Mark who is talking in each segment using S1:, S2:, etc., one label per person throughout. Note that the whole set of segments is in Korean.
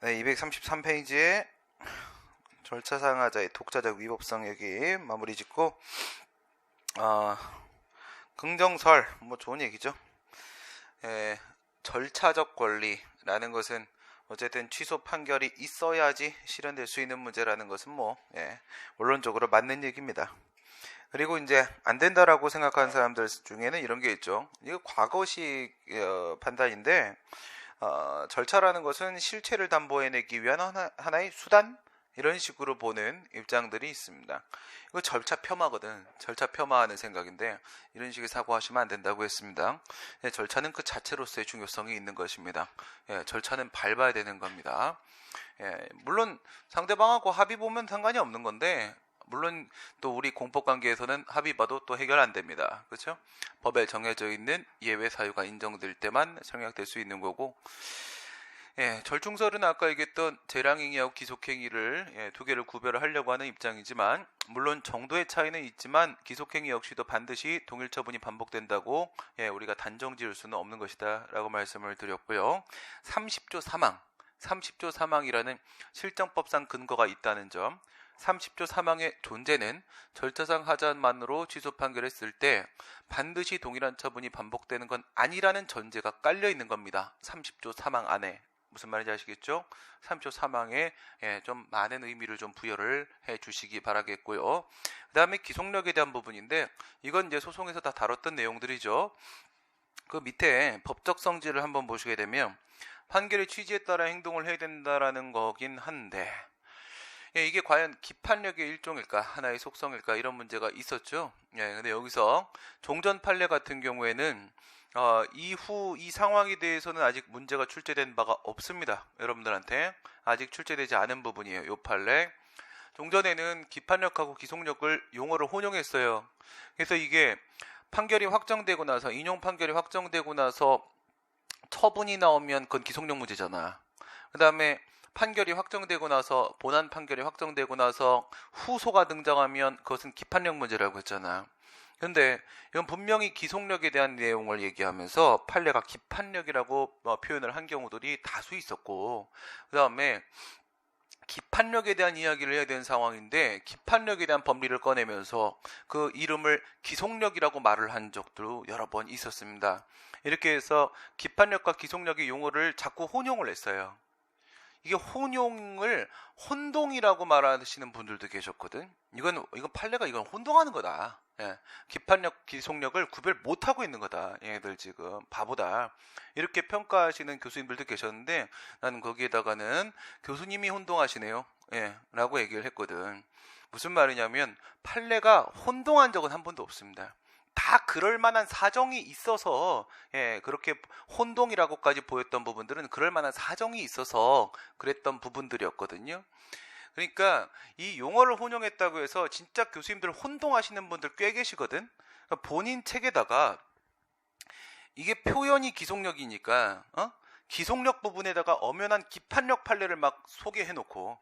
S1: 네, 233페이지에 절차상하자의 독자적 위법성 얘기 마무리 짓고 긍정설 뭐 좋은 얘기죠. 절차적 권리라는 것은 어쨌든 취소 판결이 있어야지 실현될 수 있는 문제라는 것은 원론적으로 맞는 얘기입니다. 그리고 이제 안 된다라고 생각하는 사람들 중에는 이런 게 있죠. 이거 과거식 판단인데 절차라는 것은 실체를 담보해내기 위한 하나의 수단? 이런 식으로 보는 입장들이 있습니다. 이거 절차 폄하거든. 절차 폄하하는 생각인데 이런 식의 사고하시면 안 된다고 했습니다. 절차는 그 자체로서의 중요성이 있는 것입니다. 절차는 밟아야 되는 겁니다. 물론 상대방하고 합의 보면 상관이 없는 건데 물론 또 우리 공법관계에서는 합의 봐도 또 해결 안 됩니다. 그렇죠? 법에 정해져 있는 예외 사유가 인정될 때만 성립될 수 있는 거고 절충설은 아까 얘기했던 재량행위하고 기속행위를 두 개를 구별을 하려고 하는 입장이지만 물론 정도의 차이는 있지만 기속행위 역시도 반드시 동일 처분이 반복된다고 우리가 단정 지을 수는 없는 것이다 라고 말씀을 드렸고요. 30조 사망이라는 실정법상 근거가 있다는 점 30조 사망의 존재는 절차상 하자만으로 취소 판결했을 때 반드시 동일한 처분이 반복되는 건 아니라는 전제가 깔려 있는 겁니다. 30조 사망 안에. 무슨 말인지 아시겠죠? 30조 사망에 좀 많은 의미를 좀 부여를 해 주시기 바라겠고요. 그 다음에 기속력에 대한 부분인데 이건 이제 소송에서 다 다뤘던 내용들이죠. 그 밑에 법적 성질을 한번 보시게 되면 판결의 취지에 따라 행동을 해야 된다라는 거긴 한데 이게 과연 기판력의 일종일까 하나의 속성일까 이런 문제가 있었죠. 근데 여기서 종전 판례 같은 경우에는 이후 이 상황에 대해서는 아직 문제가 출제된 바가 없습니다. 여러분들한테 아직 출제되지 않은 부분이에요. 이 판례 종전에는 기판력하고 기속력을 용어를 혼용했어요. 그래서 이게 판결이 확정되고 나서 인용 판결이 확정되고 나서 처분이 나오면 그건 기속력 문제잖아. 그 다음에 판결이 확정되고 나서 본안 판결이 확정되고 나서 후소가 등장하면 그것은 기판력 문제라고 했잖아. 근데 이건 분명히 기속력에 대한 내용을 얘기하면서 판례가 기판력이라고 표현을 한 경우들이 다수 있었고 그 다음에 기판력에 대한 이야기를 해야 되는 상황인데 기판력에 대한 법리를 꺼내면서 그 이름을 기속력이라고 말을 한 적도 여러 번 있었습니다. 이렇게 해서 기판력과 기속력의 용어를 자꾸 혼용을 했어요. 이게 혼용을 혼동이라고 말하시는 분들도 계셨거든. 이건 판례가 이건 혼동하는 거다. 기판력, 기속력을 구별 못하고 있는 거다. 얘네들 지금 바보다. 이렇게 평가하시는 교수님들도 계셨는데 나는 거기에다가는 교수님이 혼동하시네요. 라고 얘기를 했거든. 무슨 말이냐면 판례가 혼동한 적은 한 번도 없습니다. 다 그럴 만한 사정이 있어서 그렇게 혼동이라고까지 보였던 부분들은 그럴 만한 사정이 있어서 그랬던 부분들이었거든요. 그러니까 이 용어를 혼용했다고 해서 진짜 교수님들 혼동하시는 분들 꽤 계시거든. 그러니까 본인 책에다가 이게 표현이 기속력이니까 기속력 부분에다가 엄연한 기판력 판례를 막 소개해놓고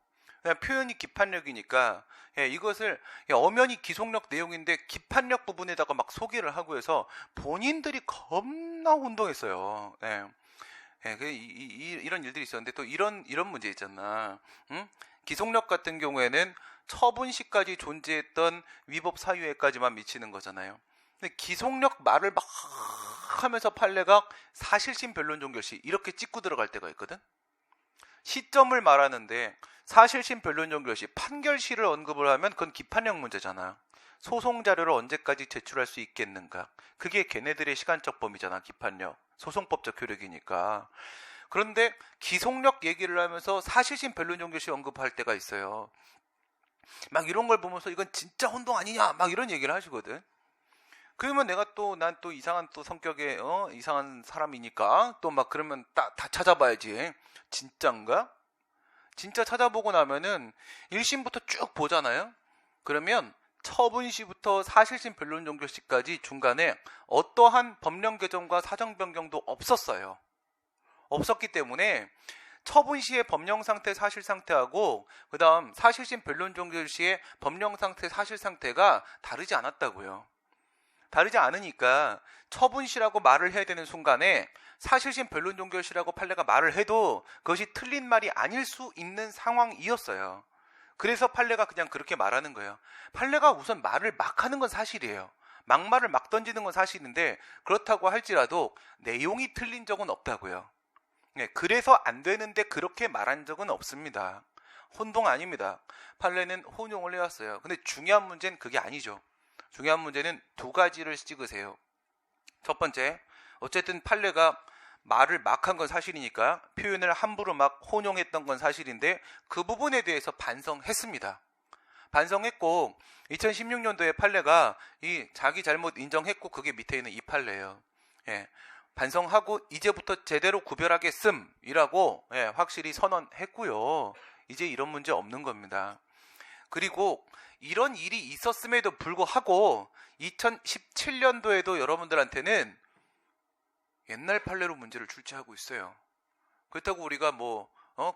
S1: 표현이 기판력이니까 이것을 엄연히 기속력 내용인데 기판력 부분에다가 막 소개를 하고 해서 본인들이 겁나 혼동했어요. 이런 일들이 있었는데 또 이런 문제 있잖아. 기속력 같은 경우에는 처분시까지 존재했던 위법 사유에까지만 미치는 거잖아요. 근데 기속력 말을 막 하면서 판례가 사실심 변론 종결시 이렇게 찍고 들어갈 때가 있거든. 시점을 말하는데 사실심 변론 종결시 판결시를 언급을 하면 그건 기판력 문제잖아. 소송 자료를 언제까지 제출할 수 있겠는가. 그게 걔네들의 시간적 범위잖아. 기판력. 소송법적 효력이니까. 그런데 기속력 얘기를 하면서 사실심 변론 종결시 언급할 때가 있어요. 막 이런 걸 보면서 이건 진짜 혼동 아니냐 막 이런 얘기를 하시거든. 그러면 내가 난 또 이상한 또 성격의 이상한 사람이니까 또 막 그러면 다 찾아봐야지. 진짠가? 진짜 찾아보고 나면은 1심부터 쭉 보잖아요. 그러면 처분시부터 사실심 변론 종결시까지 중간에 어떠한 법령 개정과 사정 변경도 없었어요. 없었기 때문에 처분시의 법령 상태, 사실 상태하고 그 다음 사실심 변론 종결시의 법령 상태, 사실 상태가 다르지 않았다고요. 다르지 않으니까 처분시라고 말을 해야 되는 순간에 사실심 변론 종결시라고 판례가 말을 해도 그것이 틀린 말이 아닐 수 있는 상황이었어요. 그래서 판례가 그냥 그렇게 말하는 거예요. 판례가 우선 말을 막 하는 건 사실이에요. 막말을 막 던지는 건 사실인데 그렇다고 할지라도 내용이 틀린 적은 없다고요. 네, 그래서 안 되는데 그렇게 말한 적은 없습니다. 혼동 아닙니다. 판례는 혼용을 해왔어요. 근데 중요한 문제는 그게 아니죠. 중요한 문제는 두 가지를 찍으세요. 첫 번째, 어쨌든 판례가 말을 막 한 건 사실이니까 표현을 함부로 막 혼용했던 건 사실인데 그 부분에 대해서 반성했습니다. 반성했고 2016년도에 판례가 이 자기 잘못 인정했고 그게 밑에 있는 이 판례예요. 예, 반성하고 이제부터 제대로 구별하겠음이라고 확실히 선언했고요. 이제 이런 문제 없는 겁니다. 그리고 이런 일이 있었음에도 불구하고 2017년도에도 여러분들한테는 옛날 판례로 문제를 출제하고 있어요. 그렇다고 우리가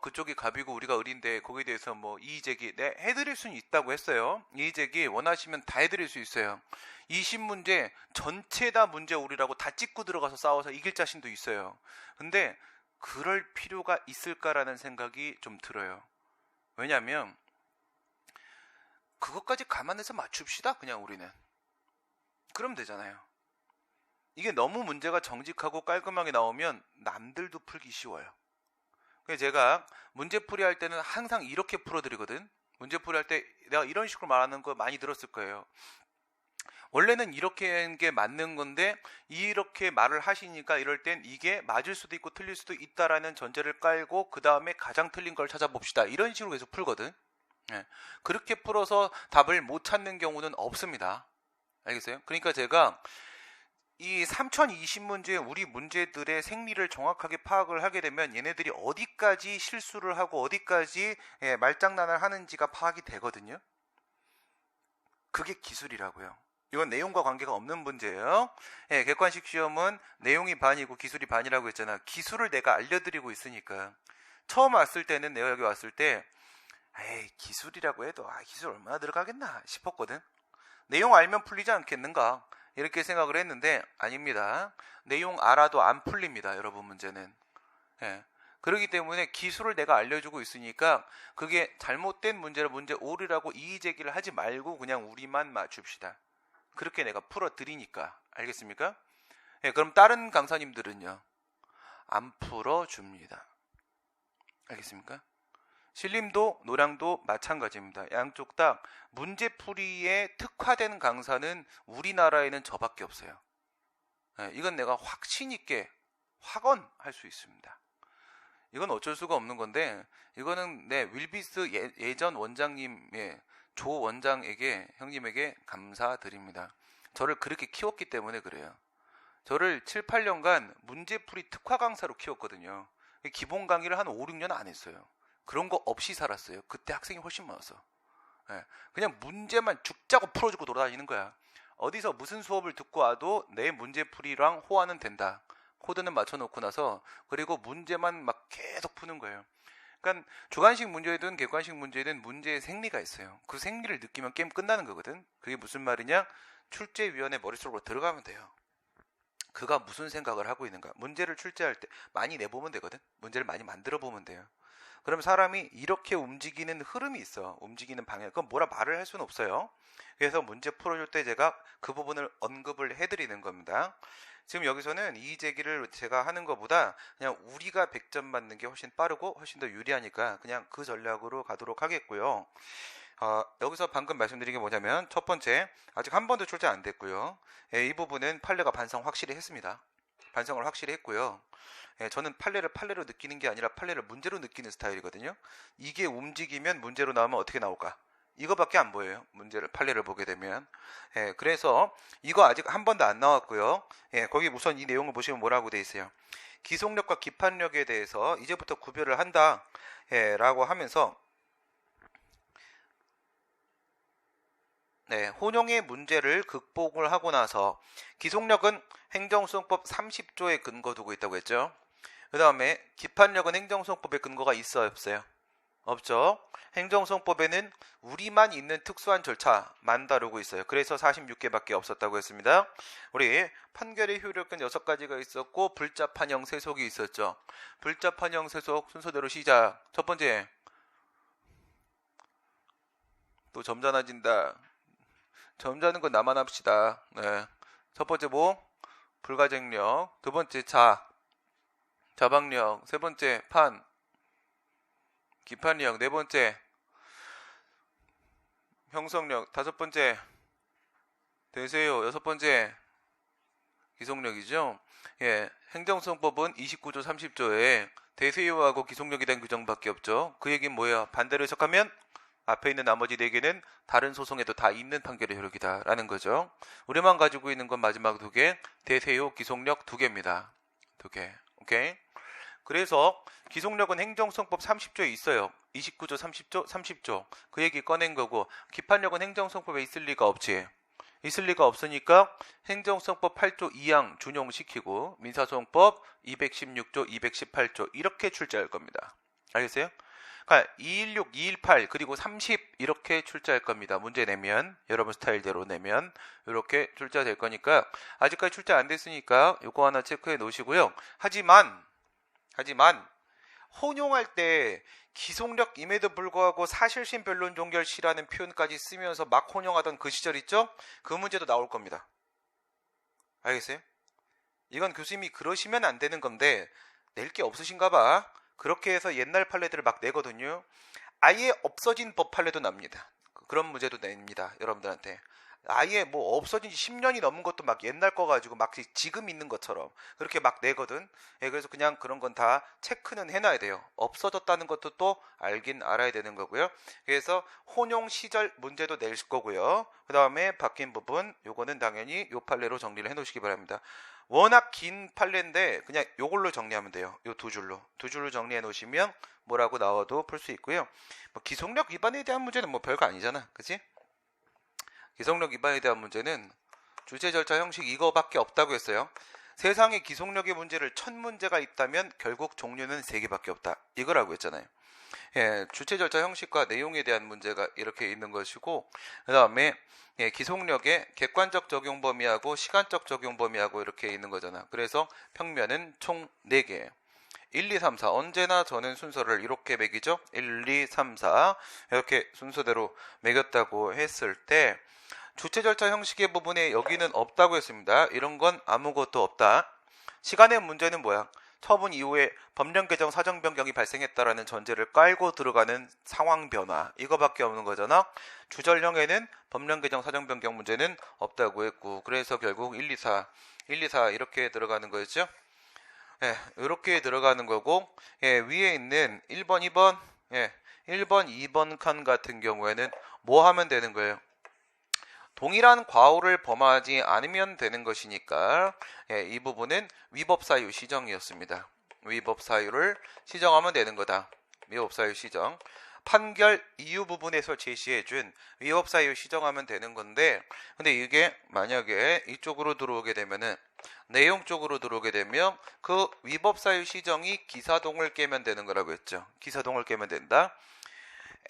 S1: 그쪽이 갑이고 우리가 을인데 거기에 대해서 이의제기 해드릴 수는 있다고 했어요. 이의제기 원하시면 다 해드릴 수 있어요. 20문제 전체 다 문제 오리라고 다 찍고 들어가서 싸워서 이길 자신도 있어요. 근데 그럴 필요가 있을까라는 생각이 좀 들어요. 왜냐하면 그것까지 감안해서 맞춥시다. 그냥 우리는. 그럼 되잖아요. 이게 너무 문제가 정직하고 깔끔하게 나오면 남들도 풀기 쉬워요. 그래서 제가 문제풀이 할 때는 항상 이렇게 풀어드리거든. 문제풀이 할 때 내가 이런 식으로 말하는 거 많이 들었을 거예요. 원래는 이렇게 하는 게 맞는 건데 이렇게 말을 하시니까 이럴 땐 이게 맞을 수도 있고 틀릴 수도 있다라는 전제를 깔고 그 다음에 가장 틀린 걸 찾아봅시다. 이런 식으로 계속 풀거든. 그렇게 풀어서 답을 못 찾는 경우는 없습니다. 알겠어요? 그러니까 제가 이 3020문제 우리 문제들의 생리를 정확하게 파악을 하게 되면 얘네들이 어디까지 실수를 하고 어디까지 말장난을 하는지가 파악이 되거든요. 그게 기술이라고요. 이건 내용과 관계가 없는 문제예요. 객관식 시험은 내용이 반이고 기술이 반이라고 했잖아. 기술을 내가 알려드리고 있으니까. 처음 왔을 때는 내가 여기 왔을 때 에이 기술이라고 해도 기술 얼마나 들어가겠나 싶었거든. 내용 알면 풀리지 않겠는가 이렇게 생각을 했는데 아닙니다. 내용 알아도 안 풀립니다. 여러분 문제는. 그렇기 때문에 기술을 내가 알려주고 있으니까 그게 잘못된 문제를 문제 오류라고 이의제기를 하지 말고 그냥 우리만 맞춥시다. 그렇게 내가 풀어드리니까. 알겠습니까? 그럼 다른 강사님들은요. 안 풀어줍니다. 알겠습니까? 신림도 노량도 마찬가지입니다. 양쪽 다 문제풀이에 특화된 강사는 우리나라에는 저밖에 없어요. 이건 내가 확신 있게 확언할 수 있습니다. 이건 어쩔 수가 없는 건데 이거는 윌비스 예전 원장님의 조 원장에게 형님에게 감사드립니다. 저를 그렇게 키웠기 때문에 그래요. 저를 7, 8년간 문제풀이 특화 강사로 키웠거든요. 기본 강의를 한 5, 6년 안 했어요. 그런 거 없이 살았어요. 그때 학생이 훨씬 많았어. 그냥 문제만 죽자고 풀어주고 돌아다니는 거야. 어디서 무슨 수업을 듣고 와도 내 문제풀이랑 호환은 된다. 코드는 맞춰놓고 나서 그리고 문제만 막 계속 푸는 거예요. 그러니까 주관식 문제든 객관식 문제든 문제의 생리가 있어요. 그 생리를 느끼면 게임 끝나는 거거든. 그게 무슨 말이냐? 출제위원회 머릿속으로 들어가면 돼요. 그가 무슨 생각을 하고 있는가. 문제를 출제할 때 많이 내보면 되거든. 문제를 많이 만들어 보면 돼요. 그럼 사람이 이렇게 움직이는 흐름이 있어. 움직이는 방향. 그건 뭐라 말을 할 수는 없어요. 그래서 문제 풀어줄 때 제가 그 부분을 언급을 해드리는 겁니다. 지금 여기서는 이의제기를 제가 하는 것보다 그냥 우리가 100점 받는 게 훨씬 빠르고 훨씬 더 유리하니까 그냥 그 전략으로 가도록 하겠고요. 여기서 방금 말씀드린 게 뭐냐면 첫 번째, 아직 한 번도 출제 안 됐고요. 이 부분은 판례가 반성 확실히 했습니다. 반성을 확실히 했고요. 저는 판례를 판례로 느끼는 게 아니라 판례를 문제로 느끼는 스타일이거든요. 이게 움직이면 문제로 나오면 어떻게 나올까? 이거밖에 안 보여요. 문제를 판례를 보게 되면. 그래서 이거 아직 한 번도 안 나왔고요. 거기 우선 이 내용을 보시면 뭐라고 돼 있어요. 기속력과 기판력에 대해서 이제부터 구별을 한다 라고 하면서 혼용의 문제를 극복을 하고 나서 기속력은 행정수용법 30조에 근거 두고 있다고 했죠. 그 다음에 기판력은 행정수용법에 근거가 있어요, 없어요? 없죠. 행정소송법에는 우리만 있는 특수한 절차만 다루고 있어요. 그래서 46개밖에 없었다고 했습니다. 우리 판결의 효력은 6가지가 있었고 불자판형 세속이 있었죠. 불자판형 세속 순서대로 시작. 첫 번째, 또 점잖아진다. 점잖은 건 나만 합시다. 네. 첫 번째 뭐? 불가쟁력. 두 번째 자방력. 세 번째 기판력. 네 번째 형성력. 다섯 번째 대세요. 여섯 번째 기속력이죠. 예, 행정소송법은 29조 30조에 대세요하고 기속력에 대한 규정밖에 없죠. 그 얘기는 뭐예요? 반대로 해석하면 앞에 있는 나머지 4개는 다른 소송에도 다 있는 판결의 효력이다 라는 거죠. 우리만 가지고 있는 건 마지막 2개, 대세요, 기속력 2개입니다. 2개. 오케이? 그래서 기속력은 행정소송법 30조에 있어요. 29조 30조 그 얘기 꺼낸 거고, 기판력은 행정소송법에 있을 리가 없지. 있을 리가 없으니까 행정소송법 8조 2항 준용시키고 민사소송법 216조 218조 이렇게 출제할 겁니다. 알겠어요? 그러니까 216, 218 그리고 30 이렇게 출제할 겁니다. 문제 내면, 여러분 스타일대로 내면 이렇게 출제가 될 거니까, 아직까지 출제 안 됐으니까 이거 하나 체크해 놓으시고요. 하지만 혼용할 때 기속력임에도 불구하고 사실심 변론 종결시라는 표현까지 쓰면서 막 혼용하던 그 시절 있죠? 그 문제도 나올 겁니다. 알겠어요? 이건 교수님이 그러시면 안 되는 건데 낼 게 없으신가 봐. 그렇게 해서 옛날 판례들을 막 내거든요. 아예 없어진 법 판례도 납니다. 그런 문제도 냅니다. 여러분들한테. 아예 뭐 없어진 지 10년이 넘은 것도 막 옛날 거 가지고 막 지금 있는 것처럼 그렇게 막 내거든. 예, 그래서 그냥 그런 건 다 체크는 해놔야 돼요. 없어졌다는 것도 또 알긴 알아야 되는 거고요. 그래서 혼용 시절 문제도 낼 거고요. 그 다음에 바뀐 부분 요거는 당연히 요 판례로 정리를 해놓으시기 바랍니다. 워낙 긴 판례인데 그냥 요걸로 정리하면 돼요. 요 두 줄로 정리해 놓으시면 뭐라고 나와도 풀 수 있고요. 뭐 기속력 위반에 대한 문제는 뭐 별거 아니잖아, 그치? 기속력 위반에 대한 문제는 주체 절차 형식 이거밖에 없다고 했어요. 세상에 기속력의 문제를 1000문제가 있다면 결국 종류는 3개밖에 없다. 이거라고 했잖아요. 예, 주체 절차 형식과 내용에 대한 문제가 이렇게 있는 것이고, 그 다음에 예, 기속력의 객관적 적용 범위하고 시간적 적용 범위하고 이렇게 있는 거잖아. 그래서 평면은 총 4개. 1, 2, 3, 4 언제나 저는 순서를 이렇게 매기죠. 1, 2, 3, 4 이렇게 순서대로 매겼다고 했을 때 주체 절차 형식의 부분에 여기는 없다고 했습니다. 이런 건 아무것도 없다. 시간의 문제는 뭐야? 처분 이후에 법령 개정 사정 변경이 발생했다라는 전제를 깔고 들어가는 상황 변화, 이거밖에 없는 거잖아. 주절형에는 법령 개정 사정 변경 문제는 없다고 했고, 그래서 결국 1, 2, 4 이렇게 들어가는 거였죠. 예, 이렇게 들어가는 거고, 예, 위에 있는 1번, 2번, 예, 1번, 2번 칸 같은 경우에는 뭐 하면 되는 거예요? 동일한 과오를 범하지 않으면 되는 것이니까, 예, 이 부분은 위법사유 시정이었습니다. 위법사유를 시정하면 되는 거다. 위법사유 시정. 판결 이유 부분에서 제시해준 위법사유 시정하면 되는 건데, 근데 이게 만약에 이쪽으로 들어오게 되면은, 내용 쪽으로 들어오게 되면 그 위법사유 시정이 기사동을 깨면 되는 거라고 했죠. 기사동을 깨면 된다.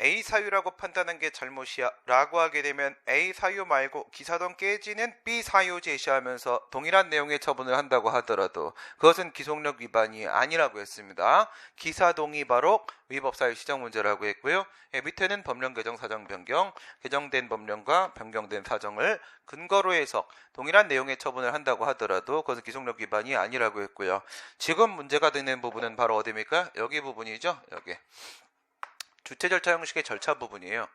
S1: A 사유라고 판단한 게 잘못이야 라고 하게 되면 A 사유 말고 기사동 깨지는 B 사유 제시하면서 동일한 내용의 처분을 한다고 하더라도 그것은 기속력 위반이 아니라고 했습니다. 기사동이 바로 위법사유 시정 문제라고 했고요. 예, 밑에는 법령 개정 사정 변경, 개정된 법령과 변경된 사정을 근거로 해서 동일한 내용의 처분을 한다고 하더라도 그것은 기속력 위반이 아니라고 했고요. 지금 문제가 되는 부분은 바로 어디입니까? 여기 부분이죠. 여기. 주체 절차 형식의 절차 부분이에요.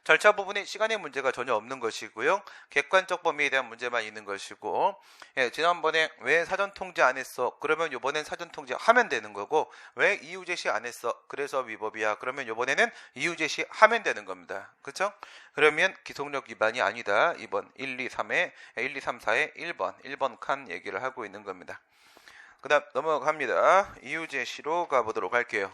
S1: 절차 부분에 시간의 문제가 전혀 없는 것이고요. 객관적 범위에 대한 문제만 있는 것이고, 예, 지난번에 왜 사전 통지 안 했어? 그러면 이번엔 사전 통지 하면 되는 거고, 왜 이유 제시 안 했어? 그래서 위법이야. 그러면 이번에는 이유 제시 하면 되는 겁니다. 그렇죠? 그러면 기속력 위반이 아니다. 2번 1, 2, 3에 1, 2, 3, 4에 1번 칸 얘기를 하고 있는 겁니다. 그 다음 넘어갑니다. 이유 제시로 가보도록 할게요.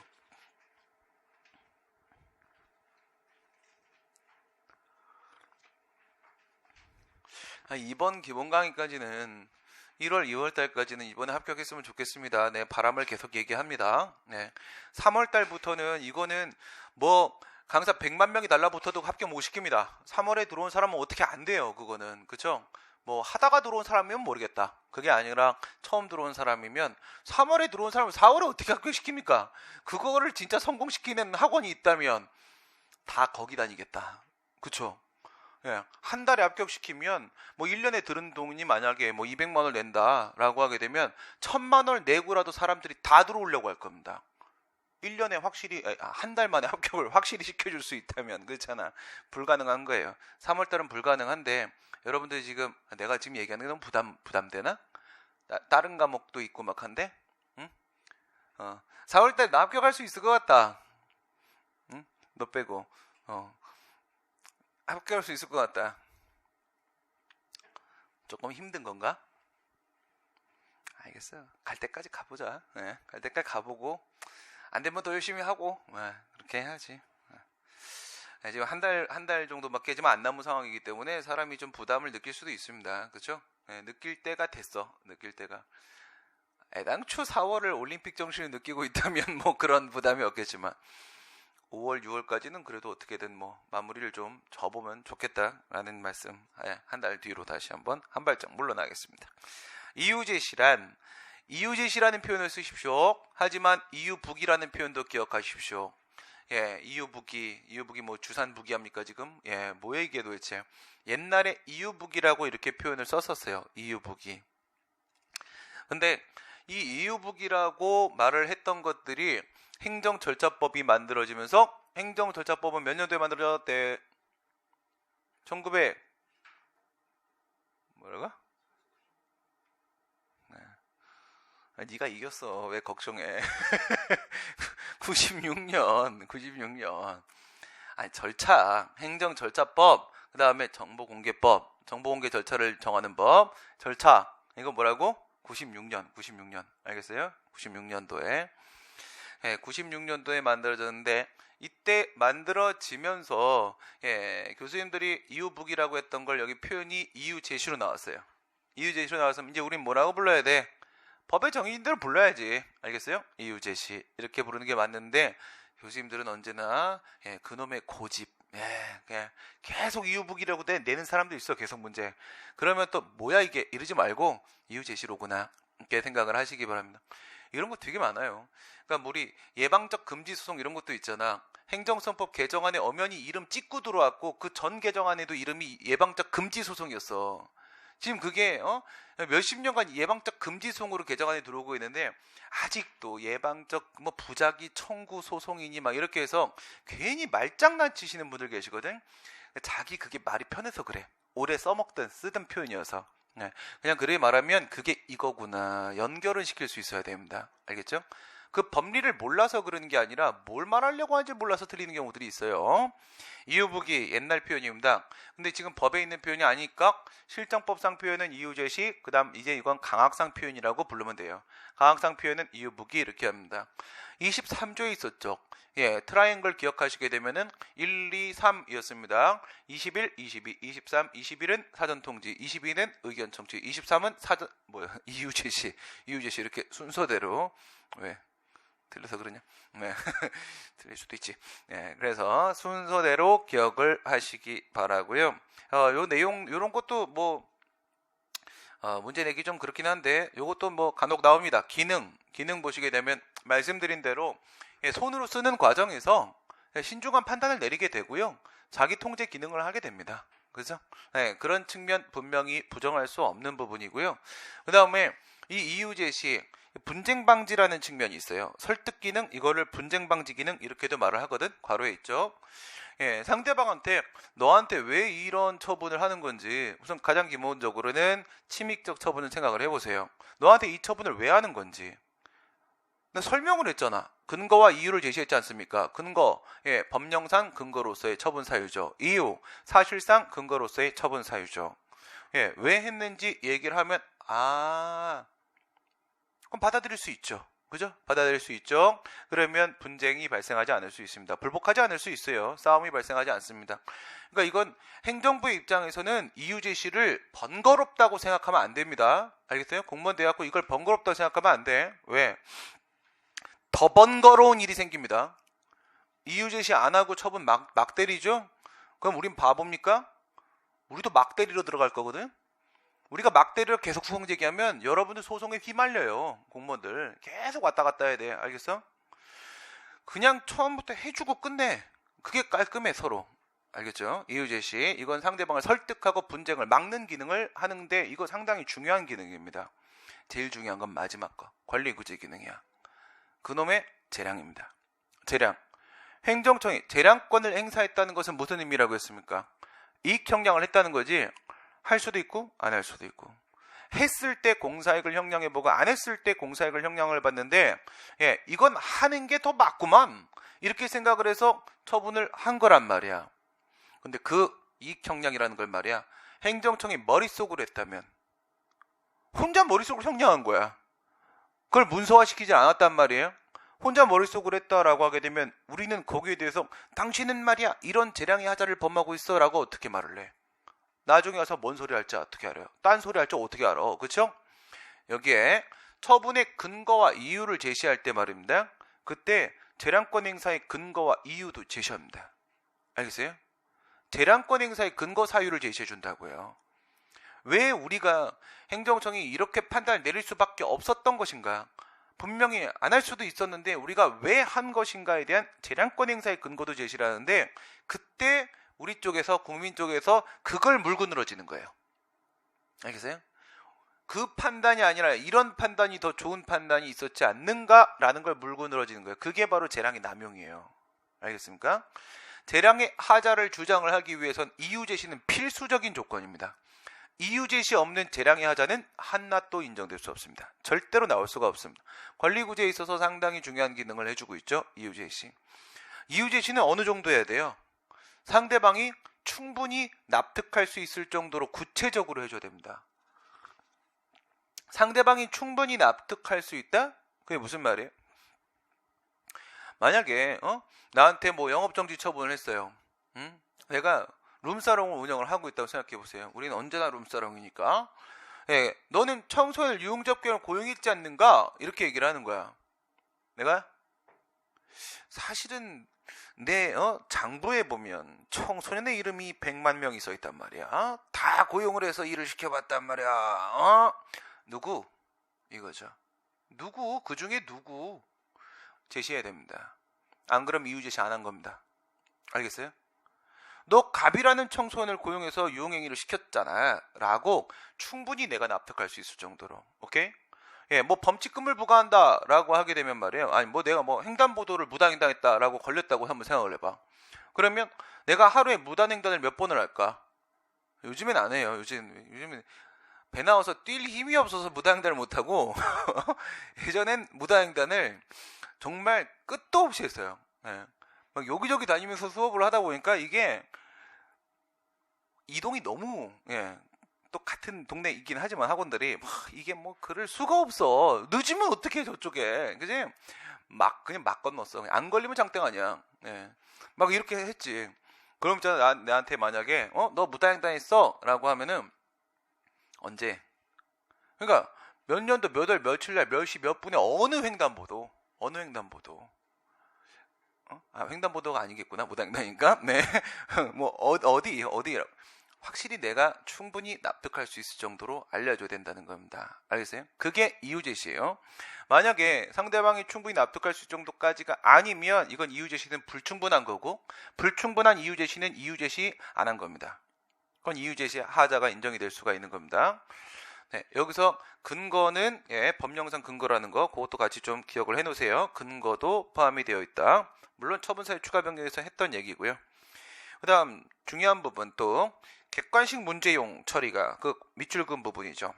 S1: 2번 기본 강의까지는 1월, 2월 달까지는 이번에 합격했으면 좋겠습니다. 네, 바람을 계속 얘기합니다. 네. 3월 달부터는 이거는 뭐 강사 100만 명이 달라붙어도 합격 못 시킵니다. 3월에 들어온 사람은 어떻게 안 돼요, 그거는. 그쵸? 뭐 하다가 들어온 사람이면 모르겠다. 그게 아니라 처음 들어온 사람이면 3월에 들어온 사람을 4월에 어떻게 합격시킵니까? 그거를 진짜 성공시키는 학원이 있다면 다 거기 다니겠다. 그쵸? 예, 한 달에 합격시키면 뭐 1년에 들은 돈이 만약에 뭐 200만 원을 낸다라고 하게 되면 1000만 원을 내고라도 사람들이 다 들어오려고 할 겁니다. 1년에 확실히 한 달 만에 합격을 확실히 시켜줄 수 있다면 그렇잖아. 불가능한 거예요. 3월달은 불가능한데 여러분들 지금 내가 지금 얘기하는 게 너무 부담되나? 다른 과목도 있고 막 한데 응? 4월달 나 합격할 수 있을 것 같다. 응? 너 빼고 합격할 수 있을 것 같다. 조금 힘든 건가? 알겠어요. 갈 때까지 가보자. 네, 갈 때까지 가보고 안 되면 더 열심히 하고 그렇게 해야지. 네, 지금 한 달 정도밖에 지금 안 남은 상황이기 때문에 사람이 좀 부담을 느낄 수도 있습니다. 그렇죠? 네, 느낄 때가 됐어. 느낄 때가. 애당초 4월을 올림픽 정신을 느끼고 있다면 뭐 그런 부담이 없겠지만 5월, 6월까지는 그래도 어떻게든 뭐 마무리를 좀 접으면 좋겠다라는 말씀. 한 달 뒤로 다시 한번 한 발짝 물러나겠습니다. 이유제시라는 표현을 쓰십시오. 하지만 이유북이라는 표현도 기억하십시오. 예, 이유북이 뭐 주산북이 합니까 지금? 예, 뭐야 이게 도대체? 옛날에 이유북이라고 이렇게 표현을 썼었어요. 이유북이. 근데 이 이유북이라고 말을 했던 것들이 행정절차법이 만들어지면서 행정절차법은 몇 년도에 만들어졌대? 1900 뭐라고? 네가 이겼어. 왜 걱정해? 96년. 아니 절차, 행정절차법, 그 다음에 정보공개법, 정보공개 절차를 정하는 법, 절차. 이거 뭐라고? 96년. 알겠어요? 96년도에. 예, 96년도에 만들어졌는데 이때 만들어지면서 교수님들이 이유북이라고 했던 걸 여기 표현이 이유제시로 나왔어요. 이유제시로 나왔으면 이제 우린 뭐라고 불러야 돼? 법의 정의인대로 불러야지. 알겠어요? 이유제시 이렇게 부르는 게 맞는데 교수님들은 언제나 그놈의 고집 계속 이유북이라고 내는 사람도 있어. 계속 문제. 그러면 또 뭐야 이게 이러지 말고 이유제시로구나 이렇게 생각을 하시기 바랍니다. 이런 거 되게 많아요. 그러니까 우리 예방적 금지 소송 이런 것도 있잖아. 행정선법 개정안에 엄연히 이름 찍고 들어왔고 그 전 개정안에도 이름이 예방적 금지 소송이었어. 지금 그게 몇십 년간 예방적 금지 소송으로 개정안에 들어오고 있는데 아직도 예방적 뭐 부작위 청구 소송이니 막 이렇게 해서 괜히 말장난 치시는 분들 계시거든. 자기 그게 말이 편해서 그래. 오래 쓰던 표현이어서. 그냥 그래 말하면 그게 이거구나 연결을 시킬 수 있어야 됩니다. 알겠죠? 그 법리를 몰라서 그러는 게 아니라 뭘 말하려고 하는지 몰라서 틀리는 경우들이 있어요. 이유북이 옛날 표현입니다. 근데 지금 법에 있는 표현이 아니까 실정법상 표현은 이유제시, 그 다음 이제 이건 강학상 표현이라고 부르면 돼요. 강학상 표현은 이유북이 이렇게 합니다. 23조에 있었죠. 트라이앵글 기억하시게 되면은 1, 2, 3이었습니다. 21, 22, 23, 21은 사전통지, 22는 의견 청취, 23은 이유제시 이렇게 순서대로. 왜? 틀려서 그러냐? 네. 틀릴 수도 있지. 그래서 순서대로 기억을 하시기 바라고요. 요 내용 요런 것도 뭐 문제 내기 좀 그렇긴 한데 요것도 뭐 간혹 나옵니다. 기능 보시게 되면 말씀드린 대로 손으로 쓰는 과정에서 신중한 판단을 내리게 되고요. 자기 통제 기능을 하게 됩니다. 그죠? 그런 측면 분명히 부정할 수 없는 부분이고요. 그 다음에 이 이유제시 분쟁 방지라는 측면이 있어요. 설득 기능, 이거를 분쟁 방지 기능 이렇게도 말을 하거든. 괄호에 있죠. 상대방한테 너한테 왜 이런 처분을 하는 건지 우선 가장 기본적으로는 침익적 처분을 생각을 해보세요. 너한테 이 처분을 왜 하는 건지. 나 설명을 했잖아. 근거와 이유를 제시했지 않습니까? 근거, 법령상 근거로서의 처분 사유죠. 이유, 사실상 근거로서의 처분 사유죠. 왜 했는지 얘기를 하면 그럼 받아들일 수 있죠. 그죠? 받아들일 수 있죠? 그러면 분쟁이 발생하지 않을 수 있습니다. 불복하지 않을 수 있어요. 싸움이 발생하지 않습니다. 그러니까 이건 행정부의 입장에서는 이유 제시를 번거롭다고 생각하면 안 됩니다. 알겠어요? 공무원 돼갖고 이걸 번거롭다고 생각하면 안 돼. 왜? 더 번거로운 일이 생깁니다. 이유 제시 안 하고 처분 막 때리죠? 그럼 우린 바보입니까? 우리도 막 때리러 들어갈 거거든? 우리가 막 때리러 계속 소송 제기하면 여러분들 소송에 휘말려요. 공무원들 계속 왔다 갔다 해야 돼. 알겠어? 그냥 처음부터 해주고 끝내. 그게 깔끔해 서로. 알겠죠? 이유 제시. 이건 상대방을 설득하고 분쟁을 막는 기능을 하는데 이거 상당히 중요한 기능입니다. 제일 중요한 건 마지막 거. 권리구제 기능이야. 그놈의 재량입니다. 재량. 행정청이 재량권을 행사했다는 것은 무슨 의미라고 했습니까? 이익 형량을 했다는 거지. 할 수도 있고 안 할 수도 있고. 했을 때 공사이익을 형량해보고 안 했을 때 공사이익을 형량을 받는데 이건 하는 게 더 맞구만 이렇게 생각을 해서 처분을 한 거란 말이야. 근데 그 이익 형량이라는 걸 말이야 행정청이 머릿속으로 했다면 혼자 머릿속으로 형량한 거야. 그걸 문서화시키지 않았단 말이에요. 혼자 머릿속으로 했다라고 하게 되면 우리는 거기에 대해서 당신은 말이야 이런 재량의 하자를 범하고 있어 라고 어떻게 말을 해. 나중에 와서 뭔 소리 할지 어떻게 알아요? 딴 소리 할지 어떻게 알아? 그렇죠? 여기에 처분의 근거와 이유를 제시할 때 말입니다. 그때 재량권 행사의 근거와 이유도 제시합니다. 알겠어요? 재량권 행사의 근거 사유를 제시해 준다고요. 왜 우리가 행정청이 이렇게 판단을 내릴 수밖에 없었던 것인가? 분명히 안 할 수도 있었는데 우리가 왜 한 것인가에 대한 재량권 행사의 근거도 제시를 하는데 그때 우리 쪽에서 국민 쪽에서 그걸 물고 늘어지는 거예요. 알겠어요? 그 판단이 아니라 이런 판단이 더 좋은 판단이 있었지 않는가라는 걸 물고 늘어지는 거예요. 그게 바로 재량의 남용이에요. 알겠습니까? 재량의 하자를 주장을 하기 위해선 이유 제시는 필수적인 조건입니다. 이유 제시 없는 재량의 하자는 한낱도 인정될 수 없습니다. 절대로 나올 수가 없습니다. 권리구제에 있어서 상당히 중요한 기능을 해주고 있죠. 이유 제시. 이유 제시는 어느 정도 해야 돼요? 상대방이 충분히 납득할 수 있을 정도로 구체적으로 해줘야 됩니다. 상대방이 충분히 납득할 수 있다? 그게 무슨 말이에요? 만약에 나한테 뭐 영업정지 처분을 했어요. 내가 룸사롱을 운영을 하고 있다고 생각해 보세요. 우리는 언제나 룸사롱이니까. 너는 청소년 유흥접견을 고용했지 않는가? 이렇게 얘기를 하는 거야. 내가 사실은 내 장부에 보면 청소년의 이름이 100만 명이 써 있단 말이야. 다 고용을 해서 일을 시켜봤단 말이야. 누구? 이거죠. 누구? 그 중에 누구? 제시해야 됩니다. 안 그럼 이유 제시 안 한 겁니다. 알겠어요? 너 갑이라는 청소년을 고용해서 유흥행위를 시켰잖아 라고 충분히 내가 납득할 수 있을 정도로. 오케이? 뭐 범칙금을 부과한다 라고 하게 되면 말이에요. 아니 뭐 내가 뭐 횡단보도를 무단횡단했다 라고 걸렸다고 한번 생각을 해봐. 그러면 내가 하루에 무단횡단을 몇 번을 할까? 요즘엔 안 해요. 요즘엔 배 나와서 뛸 힘이 없어서 무단횡단을 못하고 예전엔 무단횡단을 정말 끝도 없이 했어요. 막 여기저기 다니면서 수업을 하다 보니까 이게 이동이 너무 또 같은 동네에 있긴 하지만 학원들이 이게 뭐 그럴 수가 없어. 늦으면 어떡해 저쪽에. 그지? 그냥 막 건넜어. 안 걸리면 장땡 아니야. 막 이렇게 했지. 그럼 있잖아 나한테 만약에 너 무단횡단했어 라고 하면은 언제? 그러니까 몇 년도 몇 월 며칠 날 몇 시 몇 분에 어느 횡단보도 횡단보도가 아니겠구나. 무단횡단이니까. 네. 뭐 어디 확실히 내가 충분히 납득할 수 있을 정도로 알려줘야 된다는 겁니다. 알겠어요? 그게 이유 제시예요. 만약에 상대방이 충분히 납득할 수 있을 정도까지가 아니면 이건 이유 제시는 불충분한 거고 불충분한 이유 제시는 이유 제시 안 한 겁니다. 그건 이유 제시 하자가 인정이 될 수가 있는 겁니다. 여기서 근거는 법령상 근거라는 거 그것도 같이 좀 기억을 해놓으세요. 근거도 포함이 되어 있다. 물론 처분사유 추가 변경에서 했던 얘기고요. 그 다음 중요한 부분 또 객관식 문제용 처리가 그 밑줄근 부분이죠.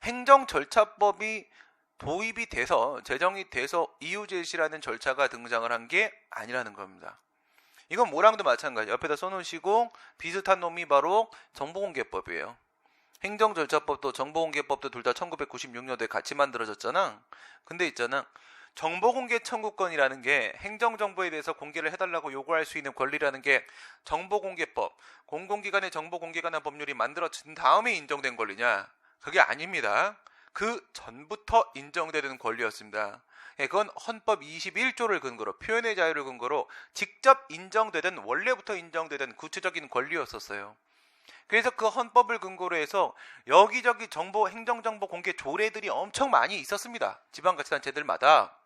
S1: 행정절차법이 도입이 돼서 제정이 돼서 이유 제시라는 절차가 등장을 한 게 아니라는 겁니다. 이건 뭐랑도 마찬가지예요. 옆에다 써놓으시고 비슷한 놈이 바로 정보공개법이에요. 행정절차법도 정보공개법도 둘 다 1996년도에 같이 만들어졌잖아. 근데 있잖아. 정보공개 청구권이라는 게 행정정보에 대해서 공개를 해달라고 요구할 수 있는 권리라는 게 정보공개법, 공공기관의 정보공개에 관한 법률이 만들어진 다음에 인정된 권리냐? 그게 아닙니다. 그 전부터 인정되는 권리였습니다. 그건 헌법 21조를 근거로, 표현의 자유를 근거로 직접 인정되든 원래부터 인정되든 구체적인 권리였었어요. 그래서 그 헌법을 근거로 해서 여기저기 행정정보 공개 조례들이 엄청 많이 있었습니다. 지방자치단체들마다.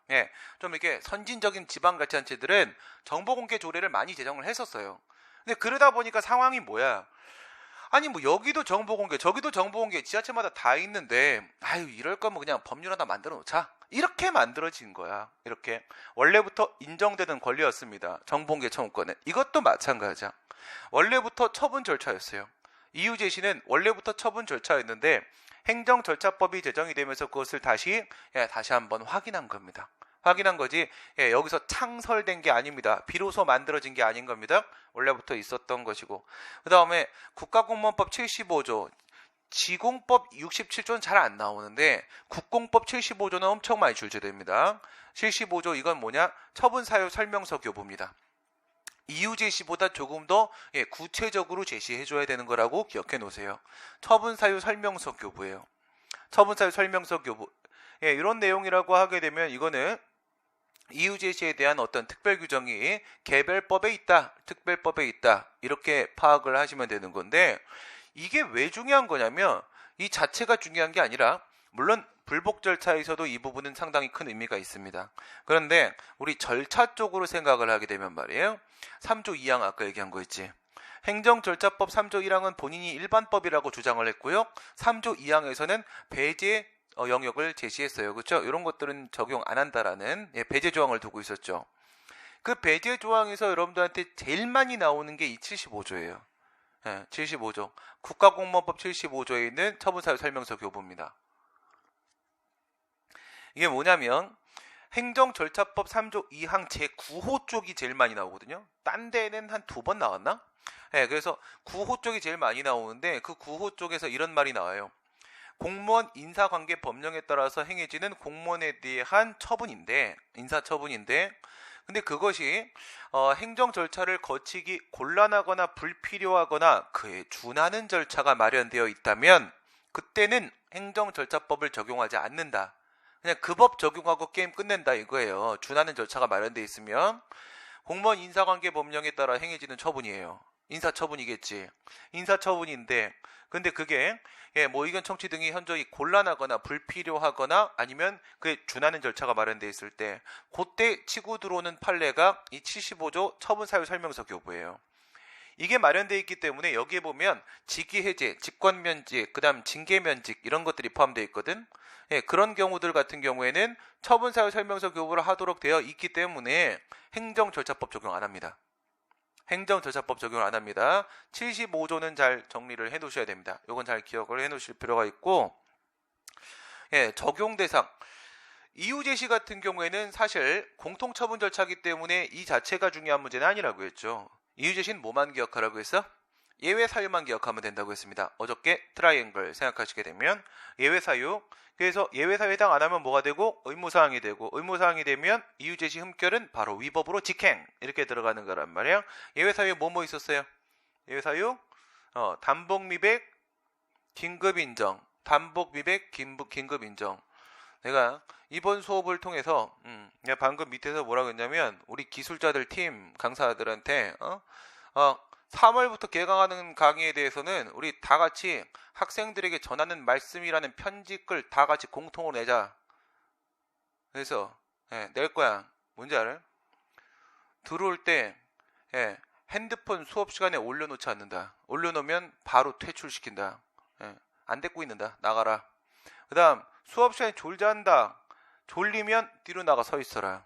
S1: 좀 이렇게 선진적인 지방자치단체들은 정보 공개 조례를 많이 제정을 했었어요. 근데 그러다 보니까 상황이 뭐야? 아니 뭐 여기도 정보 공개, 저기도 정보 공개, 지자체마다 다 있는데 아유 이럴 거면 그냥 법률 하나 만들어 놓자. 이렇게 만들어진 거야. 이렇게 원래부터 인정되는 권리였습니다. 정보 공개 청구권은. 이것도 마찬가지야. 원래부터 처분 절차였어요. 이유 제시는 원래부터 처분 절차였는데 행정절차법이 제정이 되면서 그것을 다시 한번 확인한 겁니다. 확인한 거지 여기서 창설된 게 아닙니다. 비로소 만들어진 게 아닌 겁니다. 원래부터 있었던 것이고, 그 다음에 국가공무원법 75조, 지공법 67조는 잘 안 나오는데 국공법 75조는 엄청 많이 출제됩니다. 75조 이건 뭐냐? 처분사유 설명서 교부입니다. 이유 제시보다 조금 더 구체적으로 제시해줘야 되는 거라고 기억해 놓으세요. 처분사유 설명서 교부예요. 처분사유 설명서 교부. 이런 내용이라고 하게 되면 이거는 이유 제시에 대한 어떤 특별 규정이 개별법에 있다, 특별법에 있다 이렇게 파악을 하시면 되는 건데, 이게 왜 중요한 거냐면 이 자체가 중요한 게 아니라, 물론 불복 절차에서도 이 부분은 상당히 큰 의미가 있습니다. 그런데 우리 절차 쪽으로 생각을 하게 되면 말이에요. 3조 2항 아까 얘기한 거 있지. 행정절차법 3조 1항은 본인이 일반법이라고 주장을 했고요. 3조 2항에서는 배제 영역을 제시했어요. 그렇죠? 이런 것들은 적용 안 한다라는 배제 조항을 두고 있었죠. 그 배제 조항에서 여러분들한테 제일 많이 나오는 게 이 75조예요. 75조. 국가공무원법 75조에 있는 처분사유 설명서 교부입니다. 이게 뭐냐면 행정절차법 3조 2항 제9호 쪽이 제일 많이 나오거든요. 딴 데는 한 2번 나왔나? 그래서 9호 쪽이 제일 많이 나오는데 그 9호 쪽에서 이런 말이 나와요. 공무원 인사관계 법령에 따라서 행해지는 공무원에 대한 처분인데, 인사처분인데, 근데 그것이 행정 절차를 거치기 곤란하거나 불필요하거나 그에 준하는 절차가 마련되어 있다면 그때는 행정절차법을 적용하지 않는다. 그냥 그 법 적용하고 게임 끝낸다 이거예요. 준하는 절차가 마련되어 있으면. 공무원 인사관계 법령에 따라 행해지는 처분이에요. 인사처분이겠지. 인사처분인데 근데 그게 뭐 의견 청취 등이 현저히 곤란하거나 불필요하거나 아니면 그에 준하는 절차가 마련되어 있을 때 그때 치고 들어오는 판례가 이 75조 처분사유 설명서 교부예요. 이게 마련되어 있기 때문에 여기에 보면 직위해제, 직권면직, 그 다음 징계면직 이런 것들이 포함되어 있거든. 그런 경우들 같은 경우에는 처분사유 설명서 교부를 하도록 되어 있기 때문에 행정절차법 적용 안 합니다. 행정절차법 적용을 안 합니다. 75조는 잘 정리를 해 놓으셔야 됩니다. 이건 잘 기억을 해 놓으실 필요가 있고, 적용 대상. 이유 제시 같은 경우에는 사실 공통처분 절차이기 때문에 이 자체가 중요한 문제는 아니라고 했죠. 이유 제시는 뭐만 기억하라고 했어? 예외 사유만 기억하면 된다고 했습니다. 어저께 트라이앵글 생각하시게 되면 예외 사유. 그래서 예외 사유에 해당 안 하면 뭐가 되고 의무사항이 되고, 의무사항이 되면 이유 제시 흠결은 바로 위법으로 직행 이렇게 들어가는 거란 말이에요. 예외 사유에 뭐 있었어요? 예외 사유 단복 미백 긴급 인정, 단복 미백 긴급 인정. 내가 이번 수업을 통해서 내가 방금 밑에서 뭐라고 했냐면 우리 기술자들 팀 강사들한테 3월부터 개강하는 강의에 대해서는 우리 다 같이 학생들에게 전하는 말씀이라는 편집글 다 같이 공통으로 내자. 그래서 낼 거야. 뭔지 알아요? 들어올 때 핸드폰 수업 시간에 올려놓지 않는다. 올려놓으면 바로 퇴출시킨다. 안 데리고 있는다. 나가라. 그 다음 수업 시간에 졸자한다. 졸리면 뒤로 나가 서 있어라.